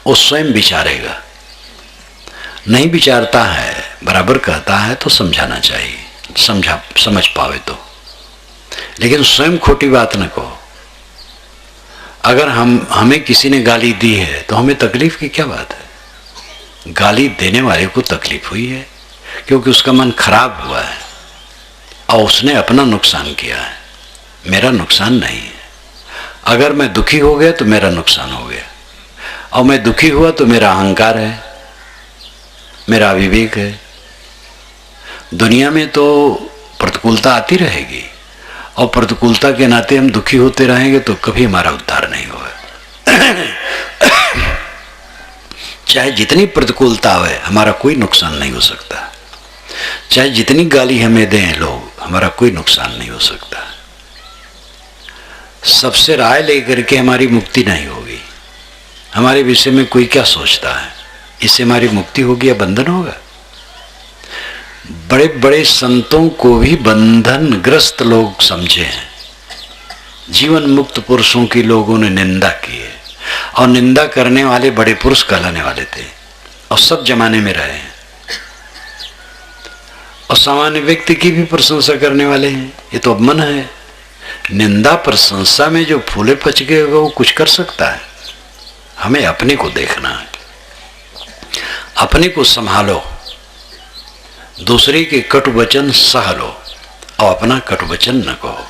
वो स्वयं विचारेगा। नहीं विचारता है, बराबर कहता है तो समझाना चाहिए, समझ पावे तो। लेकिन स्वयं खोटी बात न कहो। अगर हमें किसी ने गाली दी है तो हमें तकलीफ की क्या बात है। गाली देने वाले को तकलीफ हुई है क्योंकि उसका मन खराब हुआ है और उसने अपना नुकसान किया है, मेरा नुकसान नहीं है। अगर मैं दुखी हो गया तो मेरा नुकसान हो गया, और मैं दुखी हुआ तो मेरा अहंकार है, मेरा अविवेक है। दुनिया में तो प्रतिकूलता आती रहेगी और प्रतिकूलता के नाते हम दुखी होते रहेंगे तो कभी हमारा उद्धार नहीं होगा। चाहे जितनी प्रतिकूलता आए, हमारा कोई नुकसान नहीं हो सकता। चाहे जितनी गाली हमें दें लोग, हमारा कोई नुकसान नहीं हो सकता। सबसे राय लेकर के हमारी मुक्ति नहीं होगी। हमारे विषय में कोई क्या सोचता है, इससे हमारी मुक्ति होगी या बंधन होगा। बड़े बड़े संतों को भी बंधनग्रस्त लोग समझे हैं। जीवन मुक्त पुरुषों की लोगों ने निंदा की है, और निंदा करने वाले बड़े पुरुष कहलाने वाले थे और सब जमाने में रहे हैं। और सामान्य व्यक्ति की भी प्रशंसा करने वाले हैं। ये तो अब मन है। निंदा प्रशंसा में जो फूले पच गए वो कुछ कर सकता है। हमें अपने को देखना है, अपने को संभालो, दूसरे के कटु वचन सह लो और अपना कटु वचन न कहो।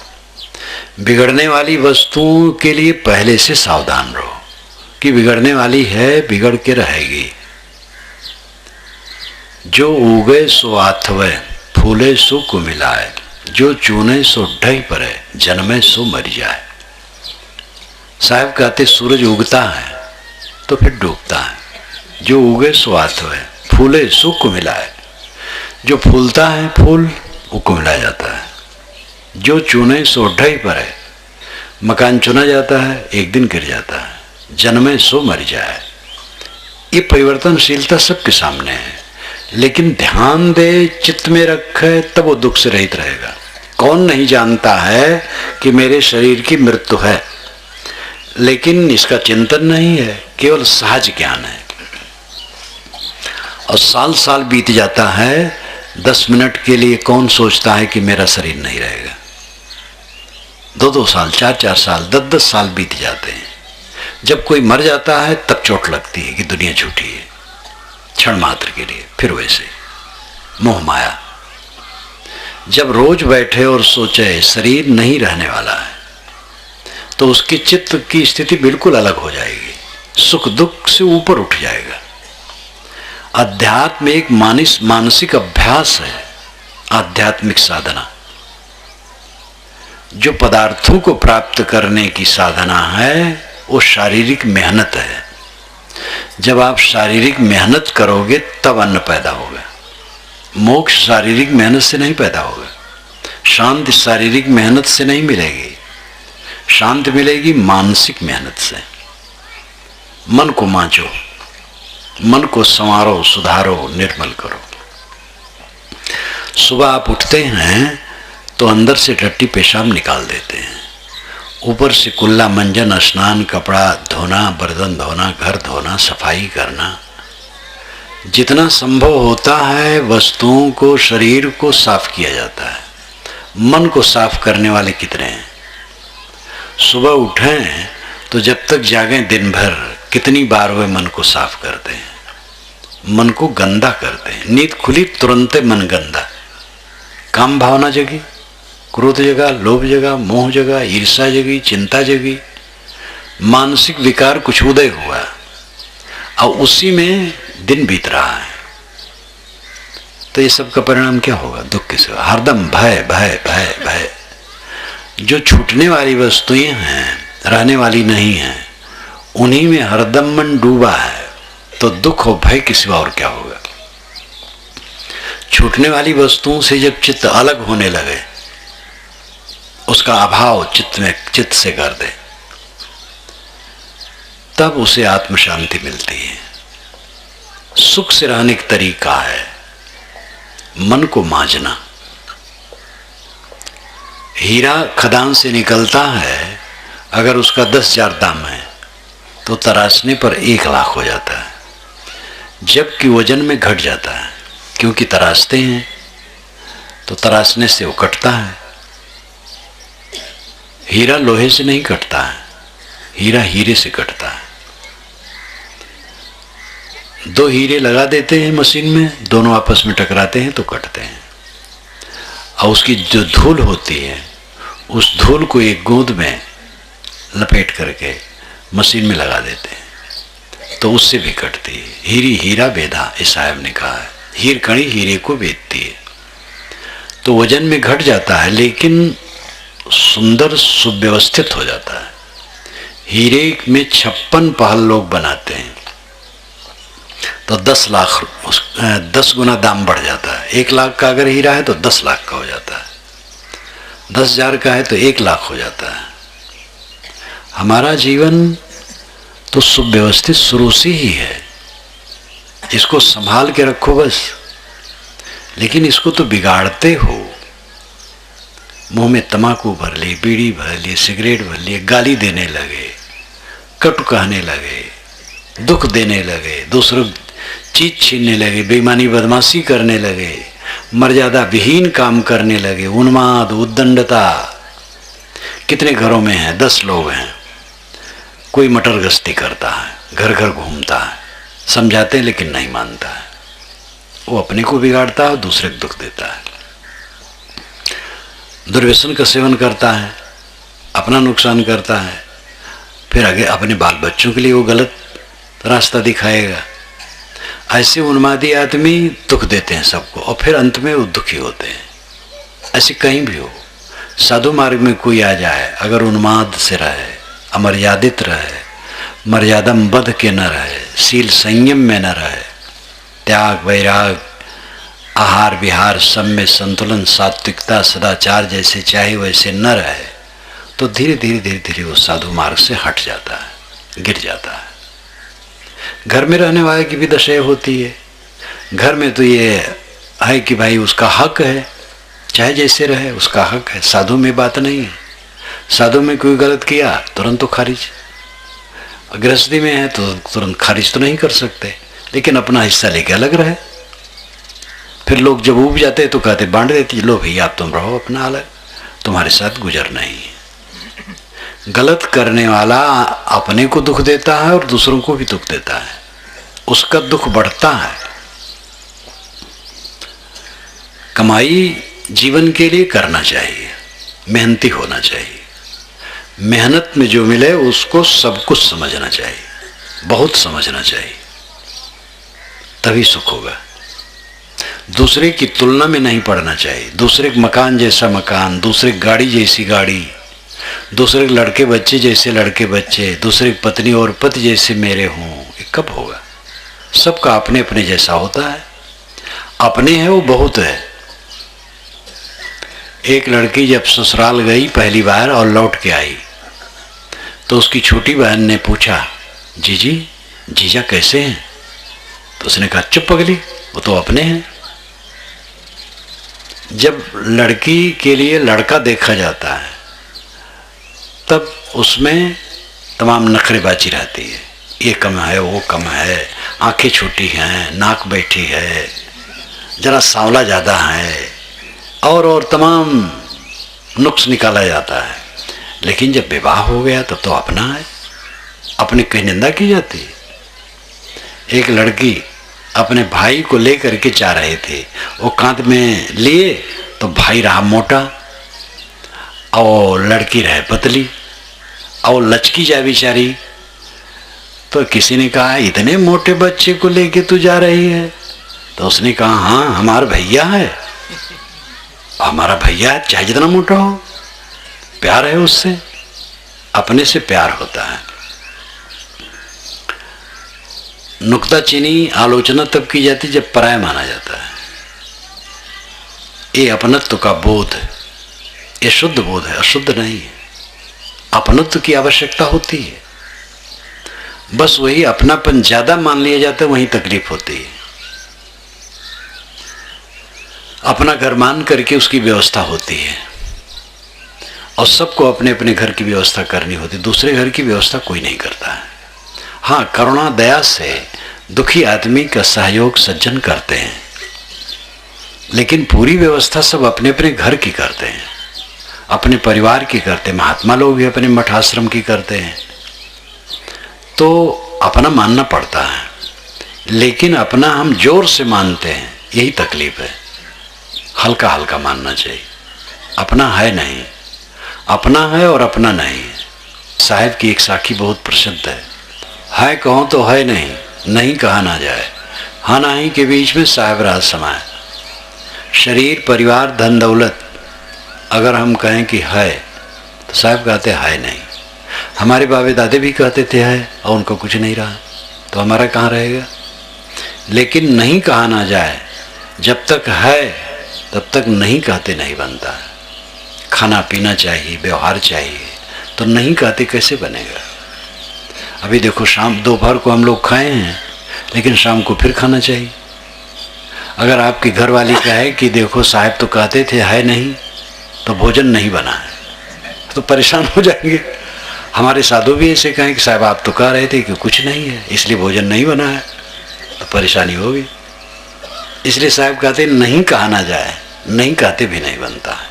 बिगड़ने वाली वस्तुओं के लिए पहले से सावधान रहो कि बिगड़ने वाली है, बिगड़ के रहेगी। जो उगे सो आथवे, फूले सो कुमिलाए, जो चूने सो ढही परे, जन्मे सो मर जाए। साहब कहते सूरज उगता है तो फिर डूबता है। जो उगे सो आथवे, फूले सो कुमिलाए, जो फूलता है फूल वो कुमिला जाता है। जो चूने सो ढही परे, मकान चुना जाता है, एक दिन गिर जाता है, जन्मे सो मर जाए। ये परिवर्तनशीलता सबके सामने है, लेकिन ध्यान दे, चित्त में रखे, तब वो दुख से रहित रहेगा। कौन नहीं जानता है कि मेरे शरीर की मृत्यु है, लेकिन इसका चिंतन नहीं है, केवल सहज ज्ञान है। और साल साल बीत जाता है, 10 मिनट के लिए कौन सोचता है कि मेरा शरीर नहीं रहेगा। 2-2 साल, 4-4 साल, 10-10 साल बीत जाते हैं। जब कोई मर जाता है तब चोट लगती है कि दुनिया झूठी है, क्षण मात्र के लिए। फिर वैसे मोह माया। जब रोज बैठे और सोचे शरीर नहीं रहने वाला है, तो उसकी चित्त की स्थिति बिल्कुल अलग हो जाएगी, सुख दुख से ऊपर उठ जाएगा। अध्यात्म एक मानसिक अभ्यास है, आध्यात्मिक साधना। जो पदार्थों को प्राप्त करने की साधना है वो शारीरिक मेहनत है। जब आप शारीरिक मेहनत करोगे तब अन्न पैदा होगा। मोक्ष शारीरिक मेहनत से नहीं पैदा होगा, शांति शारीरिक मेहनत से नहीं मिलेगी, शांति मिलेगी मानसिक मेहनत से। मन को मांचो, मन को संवारो, सुधारो, निर्मल करो। सुबह आप उठते हैं तो अंदर से टट्टी पेशाब निकाल देते हैं, ऊपर से कुल्ला मंजन, स्नान, कपड़ा धोना, बर्तन धोना, घर धोना, सफाई करना। जितना संभव होता है वस्तुओं को, शरीर को साफ किया जाता है। मन को साफ करने वाले कितने हैं? सुबह उठें तो जब तक जागें दिन भर कितनी बार वे मन को साफ करते हैं, मन को गंदा करते हैं। नींद खुली तुरंत मन गंदा, काम भावना जगी, क्रोध जगा, लोभ जगा, मोह जगा, ईर्ष्या जगी, चिंता जगी, मानसिक विकार कुछ उदय हुआ और उसी में दिन बीत रहा है। तो ये सब का परिणाम क्या होगा? दुख के सिवा हरदम भय भय भय भय। जो छूटने वाली वस्तुएं हैं, रहने वाली नहीं हैं, उन्हीं में हरदम मन डूबा है, तो दुख और भय के सिवा और क्या होगा? छूटने वाली वस्तुओं से जब चित्त अलग होने लगे, उसका अभाव चित्त से कर दे, तब उसे आत्म शांति मिलती है। सुख से रहने का तरीका है मन को मांझना। हीरा खदान से निकलता है, अगर उसका 10,000 दाम है तो तराशने पर 1 लाख हो जाता है, जबकि वजन में घट जाता है, क्योंकि तराशते हैं तो तराशने से वो कटता है। हीरा लोहे से नहीं कटता है, हीरा हीरे से कटता है। 2 हीरे लगा देते हैं मशीन में, दोनों आपस में टकराते हैं तो कटते हैं। और उसकी जो धूल होती है, उस धूल को एक गोंद में लपेट करके मशीन में लगा देते हैं तो उससे भी कटती है। हीरी हीरा बेधा, इस साहब ने कहा है, हीर कणी हीरे को बेचती है। तो वजन में घट जाता है, लेकिन सुंदर सुव्यवस्थित हो जाता है। हीरे में 56 पहल लोग बनाते हैं तो 10 लाख 10 गुना दाम बढ़ जाता है। 1 लाख का अगर हीरा है तो 10 लाख का हो जाता है, 10,000 का है तो 1 लाख हो जाता है। हमारा जीवन तो सुव्यवस्थित शुरू से ही है, इसको संभाल के रखो बस। लेकिन इसको तो बिगाड़ते हो। मुंह में तंबाकू भर ली, बीड़ी भर ली, सिगरेट भर ली, गाली देने लगे, कटु कहने लगे, दुख देने लगे, दूसरों चीज छीनने लगे, बेईमानी बदमाशी करने लगे, मर्यादा विहीन काम करने लगे, उन्माद उद्दंडता। कितने घरों में है? 10 लोग हैं, कोई मटर गश्ती करता है, घर घर घूमता है, समझाते हैं लेकिन नहीं मानता है। वो अपने को बिगाड़ता है, दूसरे को दुख देता है। दुर्व्यसन का सेवन करता है, अपना नुकसान करता है, फिर आगे अपने बाल बच्चों के लिए वो गलत रास्ता दिखाएगा। ऐसे उन्मादी आदमी दुख देते हैं सबको और फिर अंत में वो दुखी होते हैं। ऐसे कहीं भी हो, साधु मार्ग में कोई आ जाए, अगर उन्माद से रहे, अमर्यादित रहे, मर्यादा बध के न रहे, शील संयम में न रहे, त्याग वैराग आहार विहार सब में संतुलन, सात्विकता, सदाचार जैसे चाहे वैसे न रहे, तो धीरे धीरे धीरे धीरे वो साधु मार्ग से हट जाता है, गिर जाता है। घर में रहने वाले की भी दशा होती है। घर में तो ये है कि भाई उसका हक है, चाहे जैसे रहे उसका हक है। साधु में बात नहीं है। साधु में कोई गलत किया तुरंत तो खारिज, गृहस्थी में है तो तुरंत खारिज तो नहीं कर सकते, लेकिन अपना हिस्सा लेके अलग रहे। फिर लोग जब उब जाते तो कहते बांट देती, लो भैया आप तुम रहो अपना अलग, तुम्हारे साथ गुजर नहीं है। गलत करने वाला अपने को दुख देता है और दूसरों को भी दुख देता है, उसका दुख बढ़ता है। कमाई जीवन के लिए करना चाहिए, मेहनती होना चाहिए। मेहनत में जो मिले उसको सब कुछ समझना चाहिए, बहुत समझना चाहिए, तभी सुख होगा। दूसरे की तुलना में नहीं पड़ना चाहिए। दूसरे के मकान जैसा मकान, दूसरे की गाड़ी जैसी गाड़ी, दूसरे के लड़के बच्चे जैसे लड़के बच्चे, दूसरे की पत्नी और पति जैसे मेरे हों, ये कब होगा? सबका अपने अपने जैसा होता है। अपने है वो बहुत है। एक लड़की जब ससुराल गई पहली बार और लौट के आई तो उसकी छोटी बहन ने पूछा, जीजी जीजा कैसे हैं? तो उसने कहा चुप पगली, वो तो अपने हैं। जब लड़की के लिए लड़का देखा जाता है तब उसमें तमाम नखरेबाजी रहती है, ये कम है वो कम है, आंखें छोटी हैं, नाक बैठी है, जरा सांवला ज़्यादा है, और तमाम नुक्स निकाला जाता है। लेकिन जब विवाह हो गया तब तो अपना है, अपनी कहीं निंदा की जाती है। एक लड़की अपने भाई को लेकर के जा रहे थे, वो कांध में लिए तो भाई रहा मोटा और लड़की रहे पतली और लचकी जाए बेचारी। तो किसी ने कहा इतने मोटे बच्चे को लेके तू जा रही है? तो उसने कहा हाँ हमारा भैया है, हमारा भैया है, चाहे जितना मोटा हो, प्यार है उससे, अपने से प्यार होता है। नुक्ताचीनी आलोचना तब की जाती जब पराया माना जाता है। ये अपनत्व का बोध है, ये शुद्ध बोध है, अशुद्ध नहीं है। अपनत्व की आवश्यकता होती है, बस वही अपनापन ज्यादा मान लिया जाता है, वहीं तकलीफ होती है। अपना घर मान करके उसकी व्यवस्था होती है और सबको अपने अपने घर की व्यवस्था करनी होती है, दूसरे घर की व्यवस्था कोई नहीं करता है। हाँ, करुणा दया से दुखी आदमी का सहयोग सज्जन करते हैं, लेकिन पूरी व्यवस्था सब अपने अपने घर की करते हैं, अपने परिवार की करते हैं। महात्मा लोग भी अपने मठ आश्रम की करते हैं। तो अपना मानना पड़ता है, लेकिन अपना हम जोर से मानते हैं, यही तकलीफ है। हल्का हल्का मानना चाहिए। अपना है नहीं, अपना है और अपना नहीं है। साहिब की एक साखी बहुत प्रसिद्ध है कहो तो है नहीं, नहीं कहा ना जाए, हाँ नहीं के बीच में साहिब राज समाए। शरीर परिवार धन दौलत अगर हम कहें कि है तो साहिब कहते है नहीं। हमारे बाबे दादे भी कहते थे है और उनको कुछ नहीं रहा, तो हमारा कहाँ रहेगा? लेकिन नहीं कहा ना जाए, जब तक है तब तक नहीं कहते नहीं बनता है। खाना पीना चाहिए, व्यवहार चाहिए, तो नहीं कहते कैसे बनेगा? अभी देखो शाम दोपहर को हम लोग खाए हैं, लेकिन शाम को फिर खाना चाहिए। अगर आपकी घरवाली कहे कि देखो साहब तो कहते थे है नहीं, तो भोजन नहीं बना है, तो परेशान हो जाएंगे। हमारे साधु भी ऐसे कहें कि साहब आप तो कह रहे थे कि कुछ नहीं है इसलिए भोजन नहीं बना है, तो परेशानी होगी। इसलिए साहब कहते नहीं कहा ना जाए, नहीं कहते भी नहीं बनता है।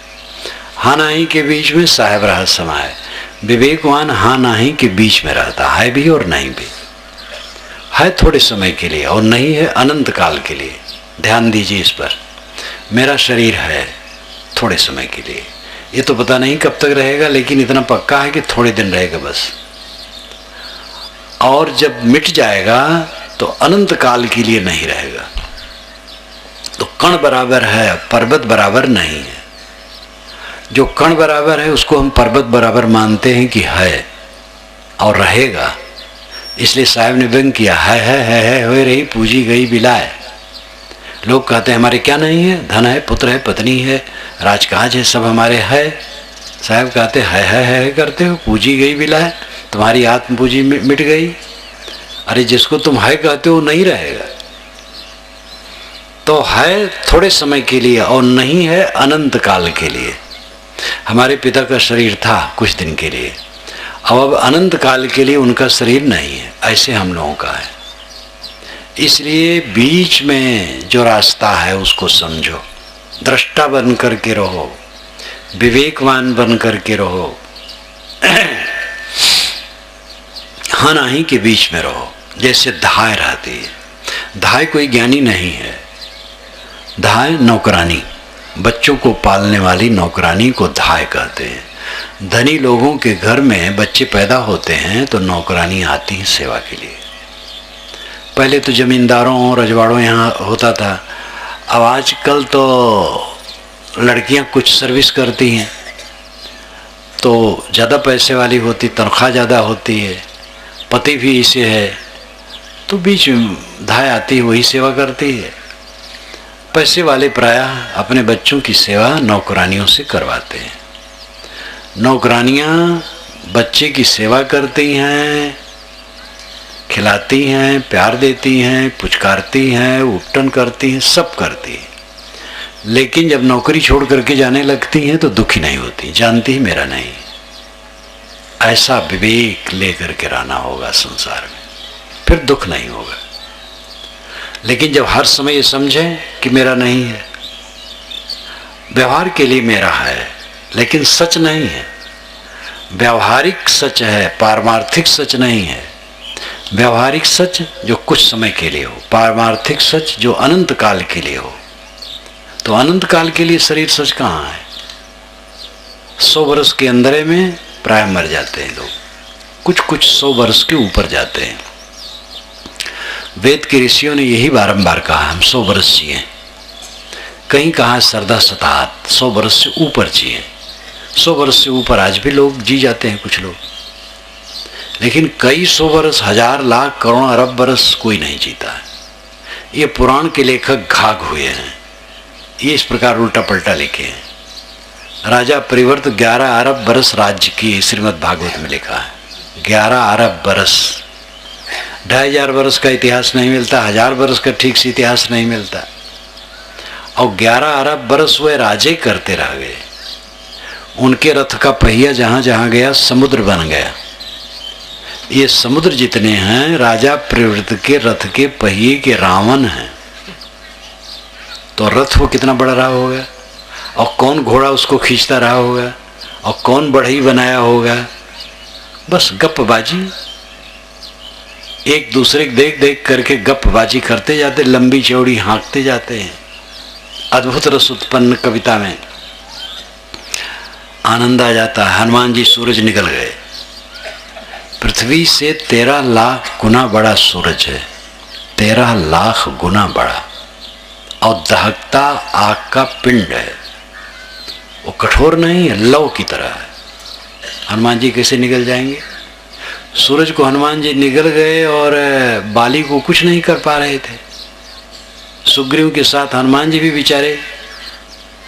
हाँ नहीं के बीच में साहब राज समाए। विवेकवान हाँ नहीं के बीच में रहता है भी और नहीं भी। है थोड़े समय के लिए और नहीं है अनंत काल के लिए। ध्यान दीजिए इस पर। मेरा शरीर है थोड़े समय के लिए, ये तो पता नहीं कब तक रहेगा, लेकिन इतना पक्का है कि थोड़े दिन रहेगा बस, और जब मिट जाएगा तो अनंत काल के लिए नहीं रहेगा। तो कण बराबर है, पर्वत बराबर नहीं है। जो कण बराबर है उसको हम पर्वत बराबर मानते हैं कि है और रहेगा। इसलिए साहब ने व्यंग किया है हो रही पूजी गई बिलाए। लोग कहते हैं हमारे क्या नहीं है, धन है, पुत्र है, पत्नी है, राजकाज है, सब हमारे है, साहब कहते है करते हो, पूजी गई बिला है, तुम्हारी आत्म पूजी मिट गई। अरे जिसको तुम है कहते हो नहीं रहेगा, तो है थोड़े समय के लिए और नहीं है अनंत काल के लिए। हमारे पिता का शरीर था कुछ दिन के लिए, अब अनंत काल के लिए उनका शरीर नहीं है, ऐसे हम लोगों का है। इसलिए बीच में जो रास्ता है उसको समझो, दृष्टा बन करके रहो, विवेकवान बन करके रहो, हाँ नहीं के बीच में रहो। जैसे धाय रहती है, धाय कोई ज्ञानी नहीं है, धाय नौकरानी, बच्चों को पालने वाली नौकरानी को धाय कहते हैं। धनी लोगों के घर में बच्चे पैदा होते हैं तो नौकरानी आती है सेवा के लिए। पहले तो जमींदारों और रजवाड़ों यहाँ होता था, अब आजकल तो लड़कियाँ कुछ सर्विस करती हैं तो ज़्यादा पैसे वाली होती, तनख्वाह ज़्यादा होती है, पति भी इसे है, तो बीच में धाय आती है, वही सेवा करती है। पैसे वाले प्रायः अपने बच्चों की सेवा नौकरानियों से करवाते हैं। नौकरानियाँ बच्चे की सेवा करती हैं, खिलाती हैं, प्यार देती हैं, पुचकारती हैं, उपटन करती हैं, सब करती हैं। लेकिन जब नौकरी छोड़ करके जाने लगती हैं तो दुखी नहीं होती, जानती है मेरा नहीं। ऐसा विवेक लेकर के रहना होगा संसार में, फिर दुख नहीं होगा। लेकिन जब हर समय ये समझें कि मेरा नहीं है, व्यवहार के लिए मेरा है लेकिन सच नहीं है, व्यवहारिक सच है, पारमार्थिक सच नहीं है। व्यवहारिक सच जो कुछ समय के लिए हो, पारमार्थिक सच जो अनंत काल के लिए हो। तो अनंत काल के लिए शरीर सच कहाँ है? 100 वर्ष के अंदर में प्राय मर जाते हैं लोग, कुछ 100 वर्ष के ऊपर जाते हैं। वेद के ऋषियों ने यही बारंबार कहा हम 100 वर्ष जिए, कहीं कहा सरदा सतात 100 वर्ष से ऊपर जिए। 100 वर्ष से ऊपर आज भी लोग जी जाते हैं कुछ लोग, लेकिन कई 100 वर्ष, 1000, लाख, करोड़, अरब वर्ष कोई नहीं जीता है। ये पुराण के लेखक घाघ हुए हैं, ये इस प्रकार उल्टा पलटा लिखे हैं। राजा परिवर्त 11 अरब बरस राज्य की, श्रीमद् भागवत में लिखा है 11 अरब बरस। 2500 वर्ष का इतिहास नहीं मिलता, 1000 वर्ष का ठीक से इतिहास नहीं मिलता। और 11 अरब बरस वे राजे करते रह गए। उनके रथ का पहिया जहां जहां गया समुद्र बन गया। ये समुद्र जितने हैं राजा प्रवृत्त के रथ के पहिए के रावण हैं, तो रथ वो कितना बड़ा रहा होगा, और कौन घोड़ा उसको खींचता रहा होगा, और कौन बढ़ई बनाया होगा। बस गपबाजी, एक दूसरे को देख देख करके गपबाजी करते जाते, लंबी चौड़ी हाँकते जाते हैं। अद्भुत रस उत्पन्न कविता में आनंद आ जाता है। हनुमान जी सूरज निकल गए, पृथ्वी से 13 लाख गुना बड़ा सूरज है, 13 लाख गुना बड़ा, और दहकता आग का पिंड है। वो कठोर नहीं है, लौ की तरह है। हनुमान जी कैसे निकल जाएंगे? सूरज को हनुमान जी निकल गए और बाली को कुछ नहीं कर पा रहे थे। सुग्रीव के साथ हनुमान जी भी बेचारे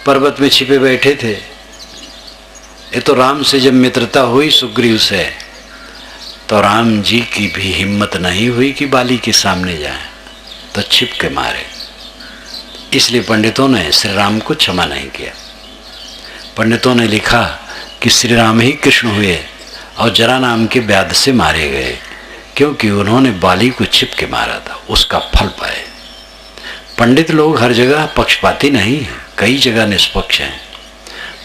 पर्वत में छिपे बैठे थे। ये तो राम से जब मित्रता हुई सुग्रीव से, तो राम जी की भी हिम्मत नहीं हुई कि बाली के सामने जाएं, तो छिप के मारे। इसलिए पंडितों ने श्री राम को क्षमा नहीं किया। पंडितों ने लिखा कि श्री राम ही कृष्ण हुए और जरा नाम के व्याध से मारे गए, क्योंकि उन्होंने बाली को छिप के मारा था, उसका फल पाए। पंडित लोग हर जगह पक्षपाती नहीं हैं, कई जगह निष्पक्ष हैं।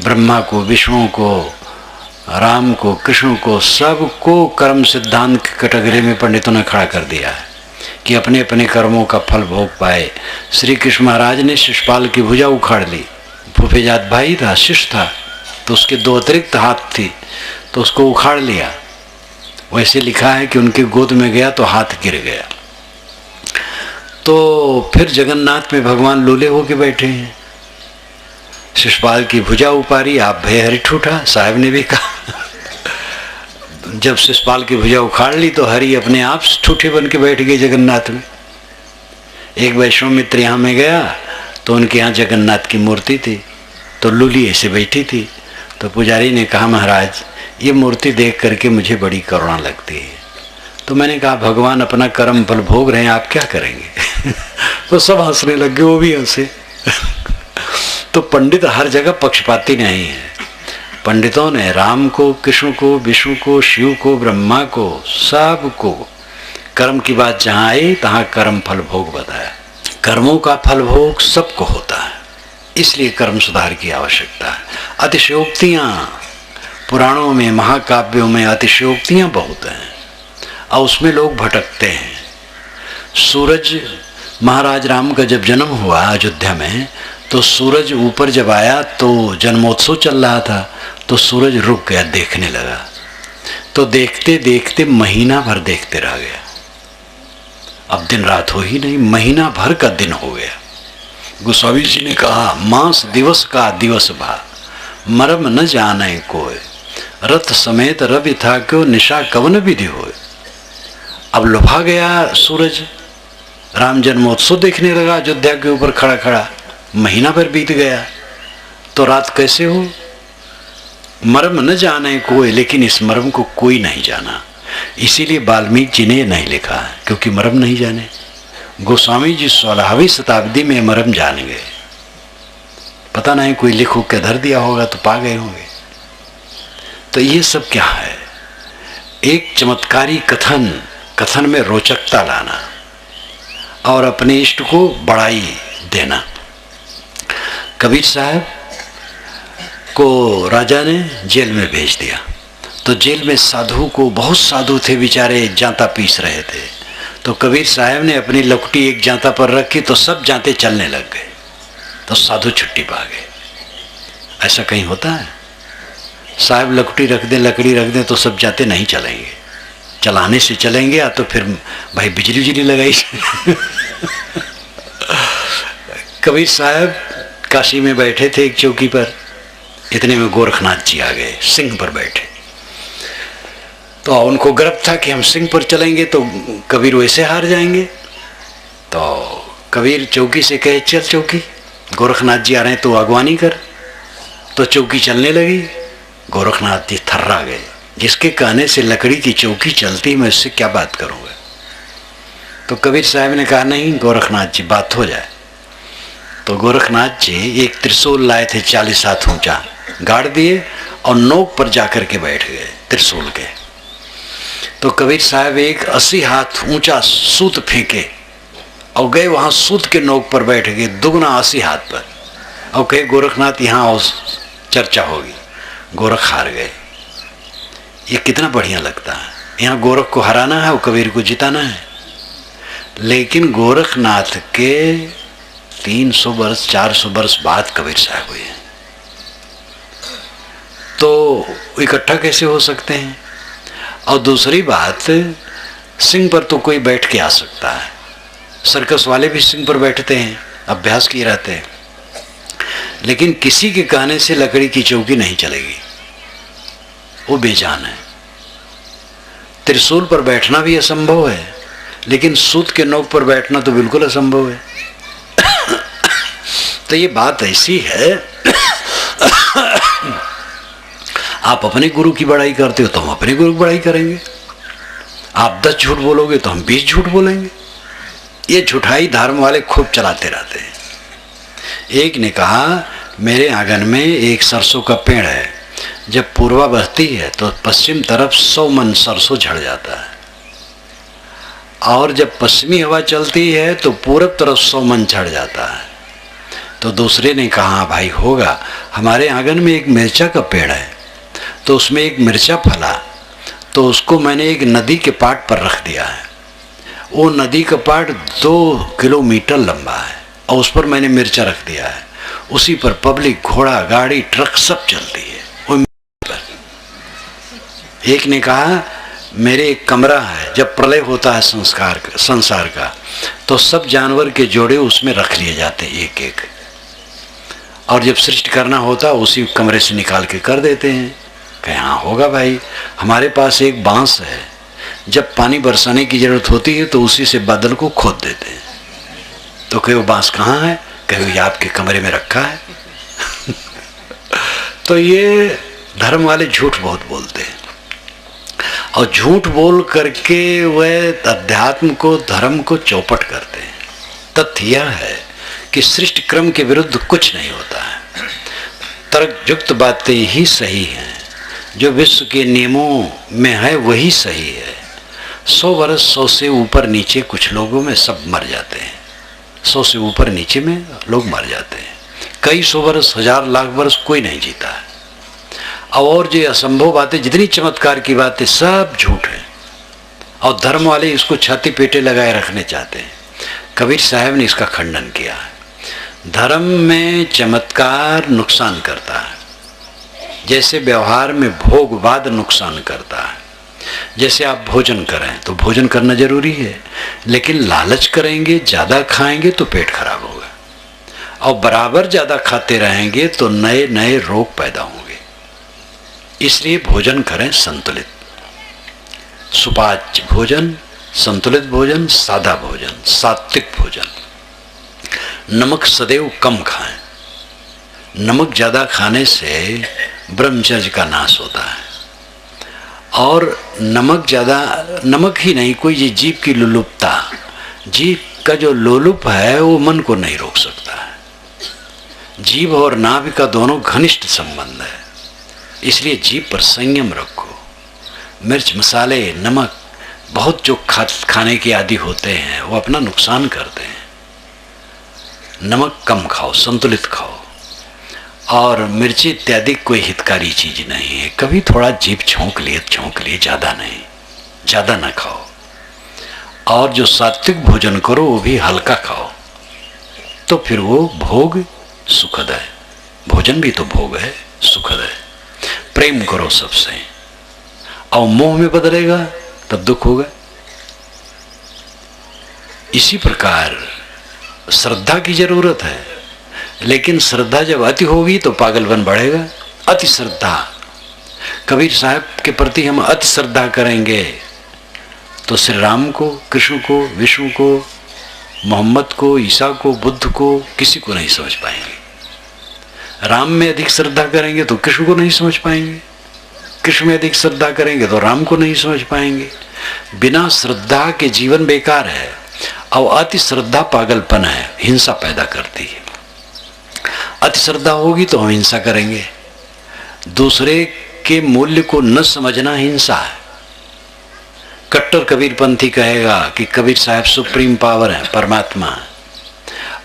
ब्रह्मा को, विष्णु को, राम को, कृष्ण को, सबको कर्म सिद्धांत की कैटेगरी में पंडितों ने खड़ा कर दिया है कि अपने अपने कर्मों का फल भोग पाए। श्री कृष्ण महाराज ने शिशुपाल की भुजा उखाड़ ली। फूफेजात भाई था, शिष्य था, तो उसके 2 अतिरिक्त हाथ थी, तो उसको उखाड़ लिया। वैसे लिखा है कि उनके गोद में गया तो हाथ गिर गया। तो फिर जगन्नाथ में भगवान लूले होके बैठे हैं। शिशुपाल की भुजा उपारी, आप भय हरि ठूठा, साहब ने भी कहा। जब शिशुपाल की भुजा उखाड़ ली तो हरि अपने आप ठूठे बन के बैठ गए जगन्नाथ में। एक वैष्णव मित्र यहाँ में गया तो उनके यहाँ जगन्नाथ की मूर्ति थी, तो लूली ऐसे बैठी थी, तो पुजारी ने कहा महाराज ये मूर्ति देख करके मुझे बड़ी करुणा लगती है। तो मैंने कहा भगवान अपना कर्म फल भोग रहे हैं, आप क्या करेंगे? तो सब हंसने लग गए, वो भी हंसे। तो पंडित हर जगह पक्षपाती नहीं है। पंडितों ने राम को, कृष्ण को, विष्णु को, शिव को, ब्रह्मा को, सब को कर्म की बात जहाँ आई तहाँ कर्म फल भोग बताया। कर्मों का फल भोग सबको होता है, इसलिए कर्म सुधार की आवश्यकता है। अतिशयोक्तियाँ पुराणों में, महाकाव्यों में अतिशयोक्तियाँ बहुत हैं और उसमें लोग भटकते हैं। सूरज, महाराज राम का जब जन्म हुआ अयोध्या में, तो सूरज ऊपर जब आया तो जन्मोत्सव चल रहा था, तो सूरज रुक गया, देखने लगा। तो देखते देखते महीना भर देखते रह गया। अब दिन रात हो ही नहीं, महीना भर का दिन हो गया। गोस्वामी जी ने कहा मास दिवस का दिवस भा, मरम न जाने कोय, रथ समेत रवि था क्यों, निशा कवन विधि होए। अब लुभा गया सूरज, राम जन्मोत्सव देखने लगा अयोध्या के ऊपर खड़ा खड़ा, महीना भर बीत गया, तो रात कैसे हो। मर्म न जाने कोई, लेकिन इस मर्म को कोई नहीं जाना, इसीलिए वाल्मीकि जी ने नहीं लिखा, क्योंकि मर्म नहीं जाने। गोस्वामी जी 16वीं शताब्दी में मर्म जान गए। पता नहीं कोई लिख के धर दिया होगा तो पा गए होंगे। तो ये सब क्या है? एक चमत्कारी कथन में रोचकता लाना और अपने इष्ट को बड़ाई देना। कबीर साहब को राजा ने जेल में भेज दिया, तो जेल में साधु को, बहुत साधु थे बेचारे, जांता पीस रहे थे। तो कबीर साहब ने अपनी लकड़ी एक जांता पर रखी तो सब जांते चलने लग गए, तो साधु छुट्टी पा गए। ऐसा कहीं होता है? साहब लकड़ी रख दें तो सब जाते नहीं चलेंगे, चलाने से चलेंगे या तो फिर भाई बिजली लगाई। कबीर साहब काशी में बैठे थे एक चौकी पर, इतने में गोरखनाथ जी आ गए, सिंह पर बैठे। तो उनको गर्व था कि हम सिंह पर चलेंगे तो कबीर वैसे हार जाएंगे। तो कबीर चौकी से कहे चल चौकी, गोरखनाथ जी आ रहे हैं तो अगवानी कर। तो चौकी चलने लगी, गोरखनाथ जी थर्रा गए, जिसके कहने से लकड़ी की चौकी चलती, मैं उससे क्या बात करूँगा। तो कबीर साहब ने कहा नहीं गोरखनाथ जी, बात हो जाए। तो गोरखनाथ जी एक त्रिशूल लाए थे 40 हाथ ऊंचा, गाड़ दिए और नोक पर जाकर के बैठ गए त्रिशूल के। तो कबीर साहब एक 80 हाथ ऊंचा सूत फेंके और गए वहां सूत के नोक पर बैठ गए, दुगना 80 हाथ पर, और कहे गोरखनाथ यहाँ चर्चा होगी। गोरख हार गए। ये कितना बढ़िया लगता है। यहाँ गोरख को हराना है और कबीर को जिताना है। लेकिन गोरखनाथ के 300 वर्ष 400 वर्ष बाद कबीर साहब हुए हैं, तो इकट्ठा कैसे हो सकते हैं? और दूसरी बात, सिंह पर तो कोई बैठ के आ सकता है, सर्कस वाले भी सिंह पर बैठते हैं, अभ्यास किए रहते हैं, लेकिन किसी के कहने से लकड़ी की चौकी नहीं चलेगी, वो बेजान है। त्रिशूल पर बैठना भी असंभव है, लेकिन सूत के नोक पर बैठना तो बिल्कुल असंभव है। तो ये बात ऐसी है, आप अपने गुरु की बड़ाई करते हो तो हम अपने गुरु की बड़ाई करेंगे। आप 10 झूठ बोलोगे तो हम 20 झूठ बोलेंगे। ये झूठाई धर्म वाले खूब चलाते रहते हैं। एक ने कहा मेरे आंगन में एक सरसों का पेड़ है, जब पूर्वा बहती है तो पश्चिम तरफ 100 मन सरसों झड़ जाता है, और जब पश्चिमी हवा चलती है तो पूरब तरफ 100 मन झड़ जाता है। तो दूसरे ने कहा भाई होगा, हमारे आंगन में एक मिर्चा का पेड़ है, तो उसमें एक मिर्चा फला, तो उसको मैंने एक नदी के पाट पर रख दिया है। वो नदी का पाट 2 किलोमीटर लंबा है और उस पर मैंने मिर्चा रख दिया है। उसी पर पब्लिक, घोड़ा, गाड़ी, ट्रक सब चलती है वो पर। एक ने कहा मेरे एक कमरा है, जब प्रलय होता है संसार का तो सब जानवर के जोड़े उसमें रख लिए जाते हैं एक एक, और जब सृष्टि करना होता उसी कमरे से निकाल के कर देते हैं। कहे हाँ होगा भाई, हमारे पास एक बांस है, जब पानी बरसाने की जरूरत होती है तो उसी से बादल को खोद देते हैं। तो कहे वो बांस कहाँ है? कहे ये आपके कमरे में रखा है। तो ये धर्म वाले झूठ बहुत बोलते हैं और झूठ बोल करके वह अध्यात्म को, धर्म को चौपट करते हैं। तथ्य यह है कि सृष्टि क्रम के विरुद्ध कुछ नहीं होता है। तर्कयुक्त बातें ही सही हैं, जो विश्व के नियमों में है वही सही है। 100 वर्ष 100 से ऊपर नीचे कुछ लोगों में सब मर जाते हैं। 100 से ऊपर नीचे में लोग मर जाते हैं। कई 100 वर्ष, 1000 लाख वर्ष कोई नहीं जीता है। और जो असंभव बातें, जितनी चमत्कार की बातें, सब झूठ है और धर्म वाले इसको छाती पेटे लगाए रखने चाहते हैं। कबीर साहब ने इसका खंडन किया है। धर्म में चमत्कार नुकसान करता है, जैसे व्यवहार में भोगवाद नुकसान करता है। जैसे आप भोजन करें तो भोजन करना जरूरी है, लेकिन लालच करेंगे, ज़्यादा खाएंगे तो पेट खराब होगा और बराबर ज़्यादा खाते रहेंगे तो नए नए रोग पैदा होंगे। इसलिए भोजन करें संतुलित, सुपाच्य भोजन, संतुलित भोजन, सादा भोजन, सात्विक भोजन। नमक सदैव कम खाएं। नमक ज़्यादा खाने से ब्रह्मचर्य का नाश होता है। और नमक ज़्यादा, नमक ही नहीं, कोई ये जीभ की लुलुपता, जीभ का जो लोलुप है वो मन को नहीं रोक सकता है। जीभ और नाभि का दोनों घनिष्ठ संबंध है, इसलिए जीभ पर संयम रखो। मिर्च, मसाले, नमक बहुत जो खाने के आदी होते हैं वो अपना नुकसान करते हैं। नमक कम खाओ, संतुलित खाओ। और मिर्ची इत्यादि कोई हितकारी चीज नहीं है। कभी थोड़ा जीभ छोंक लिए, ज़्यादा नहीं, ज़्यादा ना खाओ। और जो सात्विक भोजन करो वो भी हल्का खाओ, तो फिर वो भोग सुखद है। भोजन भी तो भोग है, सुखद है। प्रेम करो सबसे, और मोह में बदलेगा तब दुख होगा। इसी प्रकार श्रद्धा की जरूरत है, लेकिन श्रद्धा जब अति होगी तो पागलपन बढ़ेगा। अति श्रद्धा, कबीर साहब के प्रति हम अति श्रद्धा करेंगे तो श्री राम को, कृष्ण को, विष्णु को, मोहम्मद को, ईसा को, बुद्ध को, किसी को नहीं समझ पाएंगे। राम में अधिक श्रद्धा करेंगे तो कृष्ण को नहीं समझ पाएंगे, कृष्ण में अधिक श्रद्धा करेंगे तो राम को नहीं समझ पाएंगे। बिना श्रद्धा के जीवन बेकार है, और अति श्रद्धा पागलपन है, हिंसा पैदा करती है। अति श्रद्धा होगी तो हम हिंसा करेंगे। दूसरे के मूल्य को न समझना हिंसा है। कट्टर कबीरपंथी कहेगा कि कबीर साहब सुप्रीम पावर है, परमात्मा है,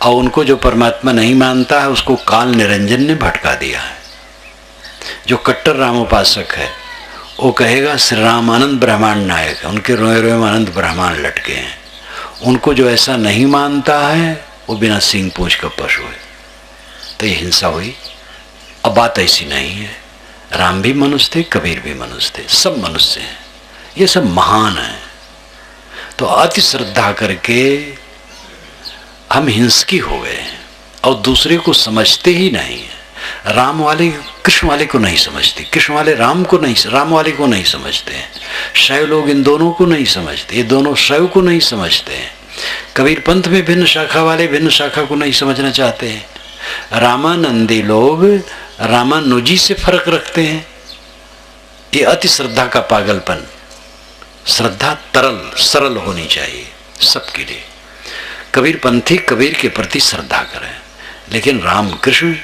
और उनको जो परमात्मा नहीं मानता है उसको काल निरंजन ने भटका दिया है। जो कट्टर रामोपासक है वो कहेगा श्री राम अनंत ब्रह्मांड नायक है, उनके रोए रोए में अनंत ब्रह्मांड लटके हैं। उनको जो ऐसा नहीं मानता है वो बिना सींग पूंछ का पशु है। तो ये हिंसा हुई। अब बात ऐसी नहीं है, राम भी मनुष्य थे, कबीर भी मनुष्य थे, सब मनुष्य हैं, ये सब महान हैं। तो अति श्रद्धा करके हम हिंसकी हो गए हैं और दूसरे को समझते ही नहीं है। राम वाले कृष्ण वाले को नहीं समझते, कृष्ण वाले राम वाले को नहीं समझते हैं। शैव लोग इन दोनों को नहीं समझते, ये दोनों शैव को नहीं समझते हैं। कबीर पंथ में भिन्न शाखा वाले भिन्न शाखा को नहीं समझना चाहते हैं। रामानंदी लोग रामानुजी से फर्क रखते हैं। ये अति श्रद्धा का पागलपन। श्रद्धा तरल सरल होनी चाहिए सबके लिए। कबीर पंथी कबीर के प्रति श्रद्धा करें, लेकिन राम, कृष्ण,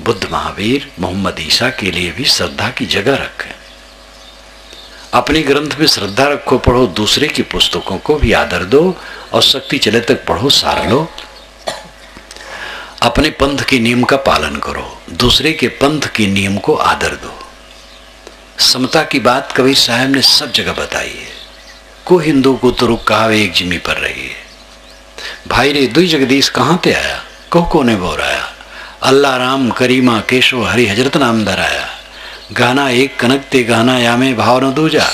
बुद्ध, महावीर, मोहम्मद, ईसा के लिए भी श्रद्धा की जगह रखें। अपने ग्रंथ में श्रद्धा रखो, पढ़ो, दूसरे की पुस्तकों को भी आदर दो और शक्ति चले तक पढ़ो, सार लो। अपने पंथ के नियम का पालन करो, दूसरे के पंथ के नियम को आदर दो। समता की बात कबीर साहब ने सब जगह बताई है। को हिंदू को तो रुक कहा एक जिम्मी पर रही है। भाई रे दुई जगदीश कहाँ ते आया, को ने बोराया। अल्लाह राम करीमा केशव हरि हजरत नाम धराया। गाना एक कनक ते गाना यामे भाव न दूजा।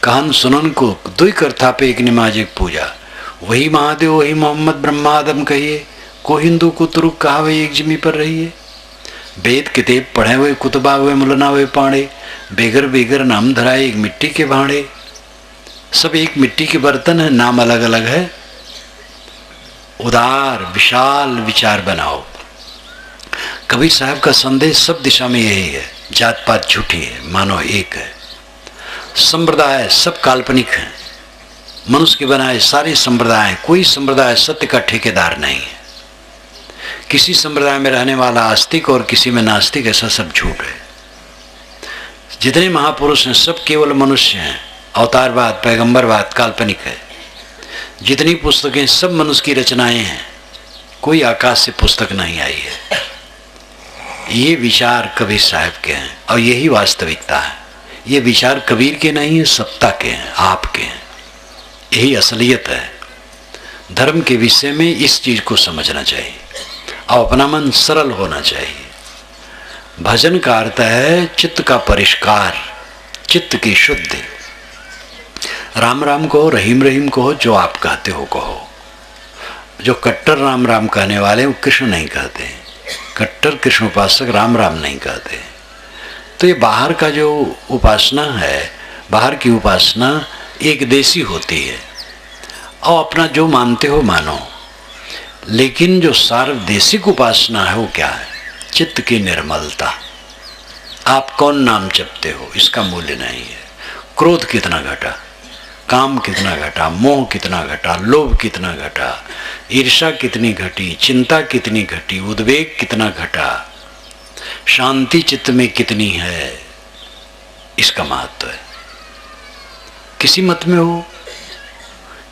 कहन सुनन को दुई करता पे एक नमाज एक पूजा। वही महादेव वही मोहम्मद ब्रह्मा आदम कहिए। को हिंदू को तुरुक कहावे एक जिम्मी पर रही है। वेद किताब पढ़े हुए कुतबा हुए मुलना हुए पाड़े। बेगर बेगर नाम धराए एक मिट्टी के भाड़े। सब एक मिट्टी के बर्तन है, नाम अलग अलग है। उदार विशाल विचार बनाओ। कबीर साहब का संदेश सब दिशा में यही है। जात पात झूठी है, मानव एक है। संप्रदाय सब काल्पनिक हैं। मनुष्य के बनाए सारे संप्रदाय, कोई संप्रदाय सत्य का ठेकेदार नहीं है। किसी संप्रदाय में रहने वाला आस्तिक और किसी में नास्तिक, ऐसा सब झूठ है। जितने महापुरुष हैं सब केवल मनुष्य हैं। अवतारवाद, पैगंबरवाद काल्पनिक है। जितनी पुस्तकें सब मनुष्य की रचनाएं हैं, कोई आकाश से पुस्तक नहीं आई है। ये विचार कबीर साहब के हैं और यही वास्तविकता है। ये विचार कबीर के नहीं है, सत्ता के हैं, आपके हैं। यही असलियत है। धर्म के विषय में इस चीज को समझना चाहिए और अपना मन सरल होना चाहिए। भजन का अर्थ है चित्त का परिष्कार, चित्त की शुद्धि। राम राम कहो, रहीम रहीम कहो, जो आप कहते हो कहो। जो कट्टर राम राम कहने वाले वो कृष्ण नहीं कहते, कट्टर कृष्ण उपासक राम राम नहीं कहते। तो ये बाहर का जो उपासना है, बाहर की उपासना एक देशी होती है और अपना जो मानते हो मानो। लेकिन जो सार्वदेशिक उपासना है वो क्या है? चित्त की निर्मलता। आप कौन नाम जपते हो इसका मूल्य नहीं है। क्रोध कितना घटा, काम कितना घटा, मोह कितना घटा, लोभ कितना घटा, ईर्ष्या कितनी घटी, चिंता कितनी घटी, उद्वेग कितना घटा, शांति चित्त में कितनी है, इसका महत्व है। किसी मत में हो,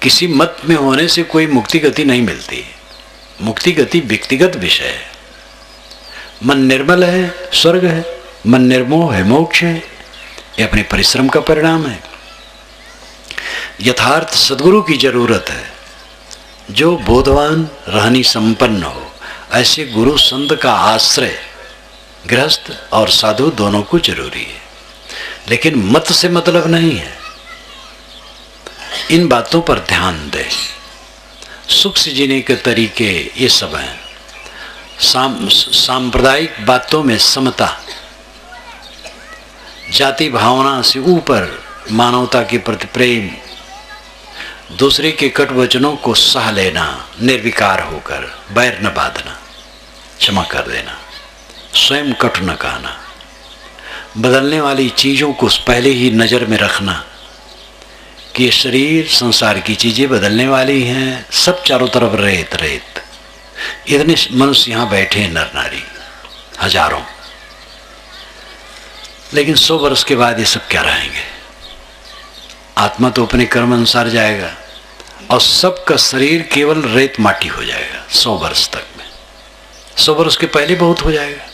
किसी मत में होने से कोई मुक्ति गति नहीं मिलती। मुक्ति गति व्यक्तिगत विषय है। मन निर्मल है स्वर्ग है, मन निर्मोह है मोक्ष है। ये अपने परिश्रम का परिणाम है। यथार्थ सद्गुरु की जरूरत है, जो बोधवान रहनी संपन्न हो। ऐसे गुरु संत का आश्रय गृहस्थ और साधु दोनों को जरूरी है। लेकिन मत से मतलब नहीं है। इन बातों पर ध्यान दें। सुख से जीने के तरीके ये सब हैं। सांप्रदायिक बातों में समता, जाति भावना से ऊपर मानवता के प्रति प्रेम, दूसरे के कट वचनों को सह लेना, निर्विकार होकर बैर न बांधना, क्षमा कर देना, स्वयं कटु न कहना, बदलने वाली चीज़ों को पहले ही नज़र में रखना कि ये शरीर संसार की चीज़ें बदलने वाली हैं। सब चारों तरफ रेत रेत। इतने मनुष्य यहाँ बैठे हैं, नर नारी हजारों, लेकिन 100 वर्ष के बाद ये सब क्या रहेंगे? आत्मा तो अपने कर्म अनुसार जाएगा और सबका शरीर केवल रेत माटी हो जाएगा 100 वर्ष तक में। 100 वर्ष के पहले बहुत हो जाएगा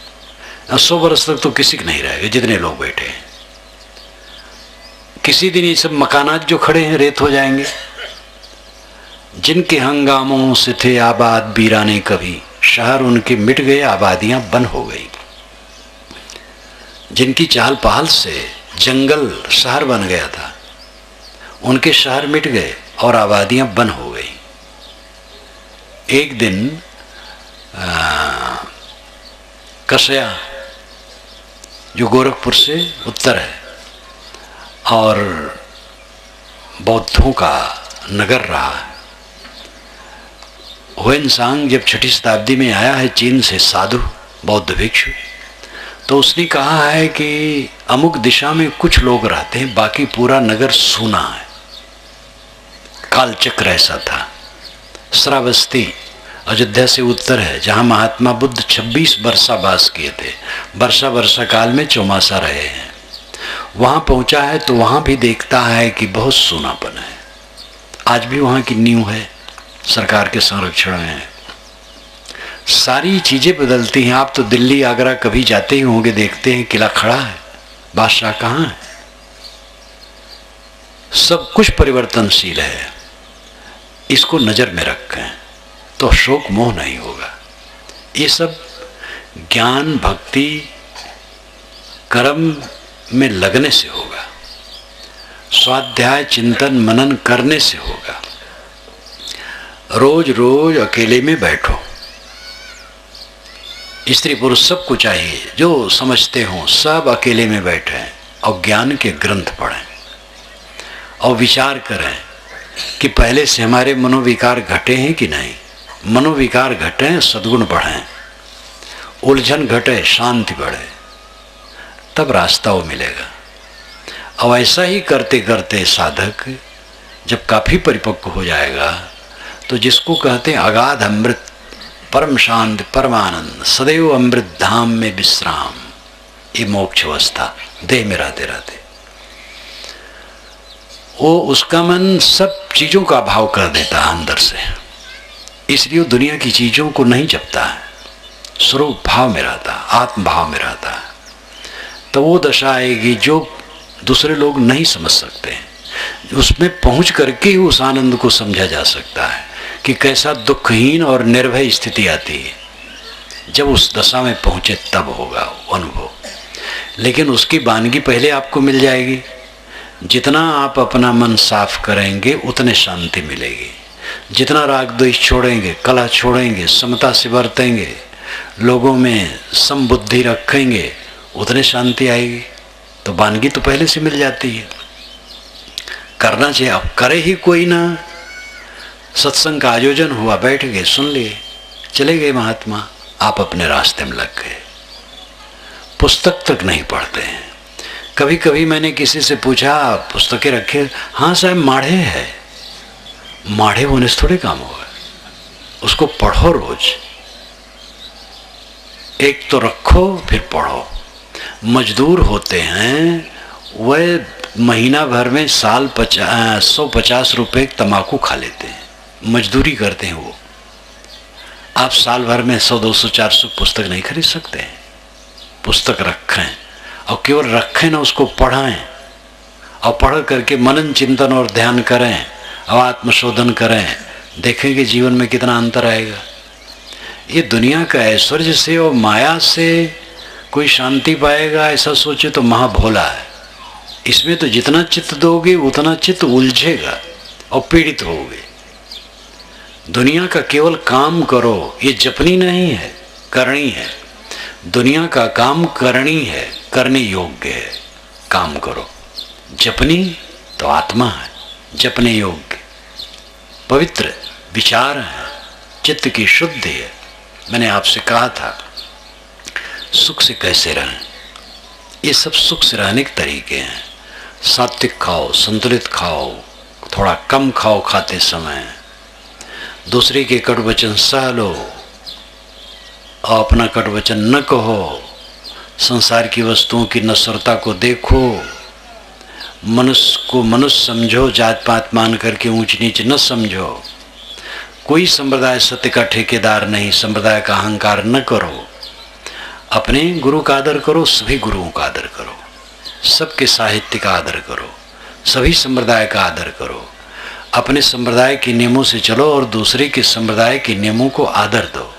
और 100 वर्ष तक तो किसी का नहीं रहेगा जितने लोग बैठे हैं। किसी दिन ये सब मकानात जो खड़े हैं रेत हो जाएंगे। जिनके हंगामों से थे आबाद वीराने कभी, शहर उनके मिट गए, आबादियां बंद हो गई। जिनकी चहल पहल से जंगल शहर बन गया था, उनके शहर मिट गए और आबादियां बंद हो गई। एक दिन कसया जो गोरखपुर से उत्तर है और बौद्धों का नगर रहा है, हुएनसांग जब 6ठी शताब्दी में आया है चीन से साधु बौद्ध भिक्षु, तो उसने कहा है कि अमुक दिशा में कुछ लोग रहते हैं, बाकी पूरा नगर सूना है। कालचक्र ऐसा था। श्रावस्ती अयोध्या से उत्तर है, जहाँ महात्मा बुद्ध 26 वर्षा वास किए थे। वर्षा काल में चौमासा रहे हैं। वहाँ पहुँचा है तो वहाँ भी देखता है कि बहुत सूनापन है। आज भी वहाँ की नींव है, सरकार के संरक्षण में है। सारी चीज़ें बदलती हैं। आप तो दिल्ली आगरा कभी जाते ही होंगे, देखते हैं किला खड़ा है, बादशाह कहाँ है। सब कुछ परिवर्तनशील है। इसको नज़र में रखें तो शोक मोह नहीं होगा। ये सब ज्ञान भक्ति कर्म में लगने से होगा, स्वाध्याय चिंतन मनन करने से होगा। रोज रोज अकेले में बैठो। स्त्री पुरुष सबको चाहिए, जो समझते हो सब अकेले में बैठे और ज्ञान के ग्रंथ पढ़ें और विचार करें कि पहले से हमारे मनोविकार घटे हैं कि नहीं। मनोविकार घटे सद्गुण बढ़ें, उलझन घटे शांति बढ़े। तब रास्ता वो मिलेगा। अब ऐसा ही करते करते साधक जब काफी परिपक्व हो जाएगा तो जिसको कहते हैं अगाध अमृत, परम शांति, परमानंद, सदैव अमृत धाम में विश्राम, ये मोक्ष अवस्था देह में रहते रहते वो उसका मन सब चीजों का अभाव कर देता है अंदर से, इसलिए वो दुनिया की चीजों को नहीं जपता है, स्वरूप भाव में रहता है, आत्म भाव में रहता है। तो वो दशा आएगी जो दूसरे लोग नहीं समझ सकते हैं, उसमें पहुंच करके ही उस आनंद को समझा जा सकता है कि कैसा दुखहीन और निर्भय स्थिति आती है। जब उस दशा में पहुंचे तब होगा वो अनुभव, लेकिन उसकी वानगी पहले आपको मिल जाएगी। जितना आप अपना मन साफ करेंगे उतने शांति मिलेगी, जितना राग द्वेष छोड़ेंगे, कलह छोड़ेंगे, समता से बरतेंगे, लोगों में समबुद्धि रखेंगे, उतने शांति आएगी। तो वानगी तो पहले से मिल जाती है, करना चाहिए। अब करे ही कोई ना, सत्संग का आयोजन हुआ, बैठ गए, सुन लिए, चले गए महात्मा, आप अपने रास्ते में लग गए, पुस्तक तक नहीं पढ़ते हैं। कभी कभी मैंने किसी से पूछा पुस्तकें रखे, हाँ साहब माढ़े है, माढ़े होने से थोड़े काम होगा, उसको पढ़ो रोज, एक तो रखो फिर पढ़ो। मजदूर होते हैं वह महीना भर में साल 150 रुपये तंबाकू खा लेते हैं, मजदूरी करते हैं वो। आप साल भर में 100, 200, 400 पुस्तक नहीं खरीद सकते हैं। पुस्तक रखें और केवल रखें ना, उसको पढ़ाएं और पढ़ करके मनन चिंतन और ध्यान करें और आत्मशोधन करें, देखेंगे जीवन में कितना अंतर आएगा। ये दुनिया का ऐश्वर्य से और माया से कोई शांति पाएगा ऐसा सोचे तो महाभोला है। इसमें तो जितना चित्त दोगे उतना चित्त उलझेगा और पीड़ित होगे। दुनिया का केवल काम करो, ये जपनी नहीं है, करनी है। दुनिया का काम करनी है, करने योग्य है, काम करो। जपनी तो आत्मा है, जपने योग्य पवित्र विचार है, चित्त की शुद्धि है। मैंने आपसे कहा था सुख से कैसे रहें, ये सब सुख से रहने के तरीके हैं। सात्विक खाओ, संतुलित खाओ, थोड़ा कम खाओ खाते समय, दूसरे के कटु वचन सह लो और अपना कटु वचन न कहो, संसार की वस्तुओं की नश्वरता को देखो, मनुष्य को मनुष्य समझो, जात पात मान करके ऊंच नीच न समझो। कोई संप्रदाय सत्य का ठेकेदार नहीं, संप्रदाय का अहंकार न करो, अपने गुरु का आदर करो, सभी गुरुओं का आदर करो, सबके साहित्य का आदर करो, सभी संप्रदाय का आदर करो, अपने संप्रदाय के नियमों से चलो और दूसरे के संप्रदाय के नियमों को आदर दो।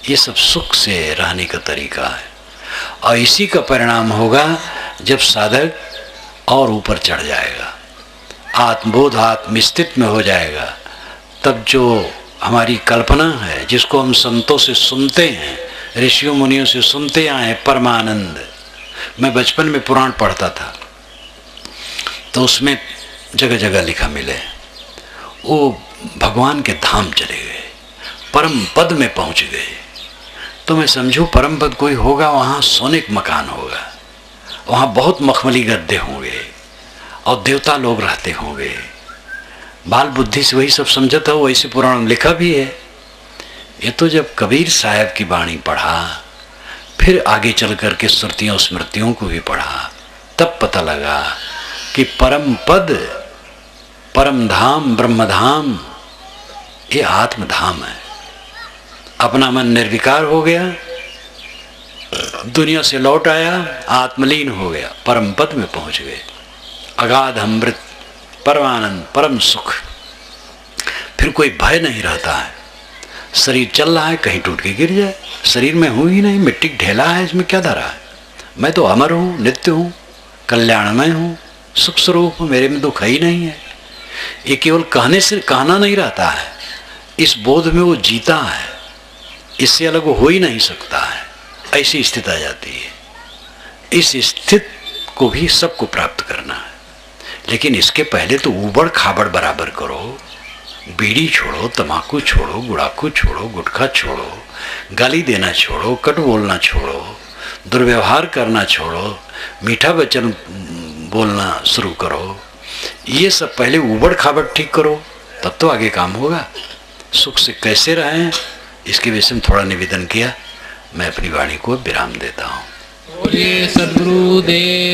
ये सब सुख से रहने का तरीका है और इसी का परिणाम होगा जब साधक और ऊपर चढ़ जाएगा, आत्मबोध आत्मस्थित में हो जाएगा। तब जो हमारी कल्पना है, जिसको हम संतों से सुनते हैं, ऋषियों मुनियों से सुनते आए हैं, परमानंद। मैं बचपन में पुराण पढ़ता था तो उसमें जगह जगह लिखा मिले वो भगवान के धाम चले गए, परम पद में पहुंच गए। तो मैं समझूं परम पद कोई होगा, वहाँ सोने का मकान होगा, वहाँ बहुत मखमली गद्दे होंगे और देवता लोग रहते होंगे। बाल बुद्धि से वही सब समझता हो, वैसे पुराण में लिखा भी है। ये तो जब कबीर साहब की वाणी पढ़ा, फिर आगे चल करके श्रुतियों स्मृतियों को भी पढ़ा, तब पता लगा कि परम पद, परम धाम, ब्रह्म धाम, ये आत्मधाम है। अपना मन निर्विकार हो गया, दुनिया से लौट आया, आत्मलीन हो गया, परम पद में पहुंच गए। अगाध अमृत, परमानंद, परम सुख। फिर कोई भय नहीं रहता है। शरीर चल रहा है, कहीं टूट के गिर जाए, शरीर में हूं ही नहीं, मिट्टी ढेला है, इसमें क्या धरा है। मैं तो अमर हूँ, नित्य हूँ, कल्याणमय हूँ, सुख स्वरूप हूँ, मेरे में दुख ही नहीं है। ये केवल कहने से कहना नहीं रहता है, इस बोध में वो जीता है, इससे अलग वो हो ही नहीं सकता है। ऐसी स्थिति आ जाती है। इस स्थिति को भी सबको प्राप्त करना है, लेकिन इसके पहले तो ऊबड़ खाबड़ बराबर करो। बीड़ी छोड़ो, तम्बाकू छोड़ो, गुड़ाकू छोड़ो, गुटखा छोड़ो, गाली देना छोड़ो, कट बोलना छोड़ो, दुर्व्यवहार करना छोड़ो, मीठा वचन बोलना शुरू करो। ये सब पहले उबड़ खाबड़ ठीक करो, तब तो आगे काम होगा। सुख से कैसे रहें, इसके विषय में थोड़ा निवेदन किया। मैं अपनी वाणी को विराम देता हूँ। बोलिए सद्गुरुदेव।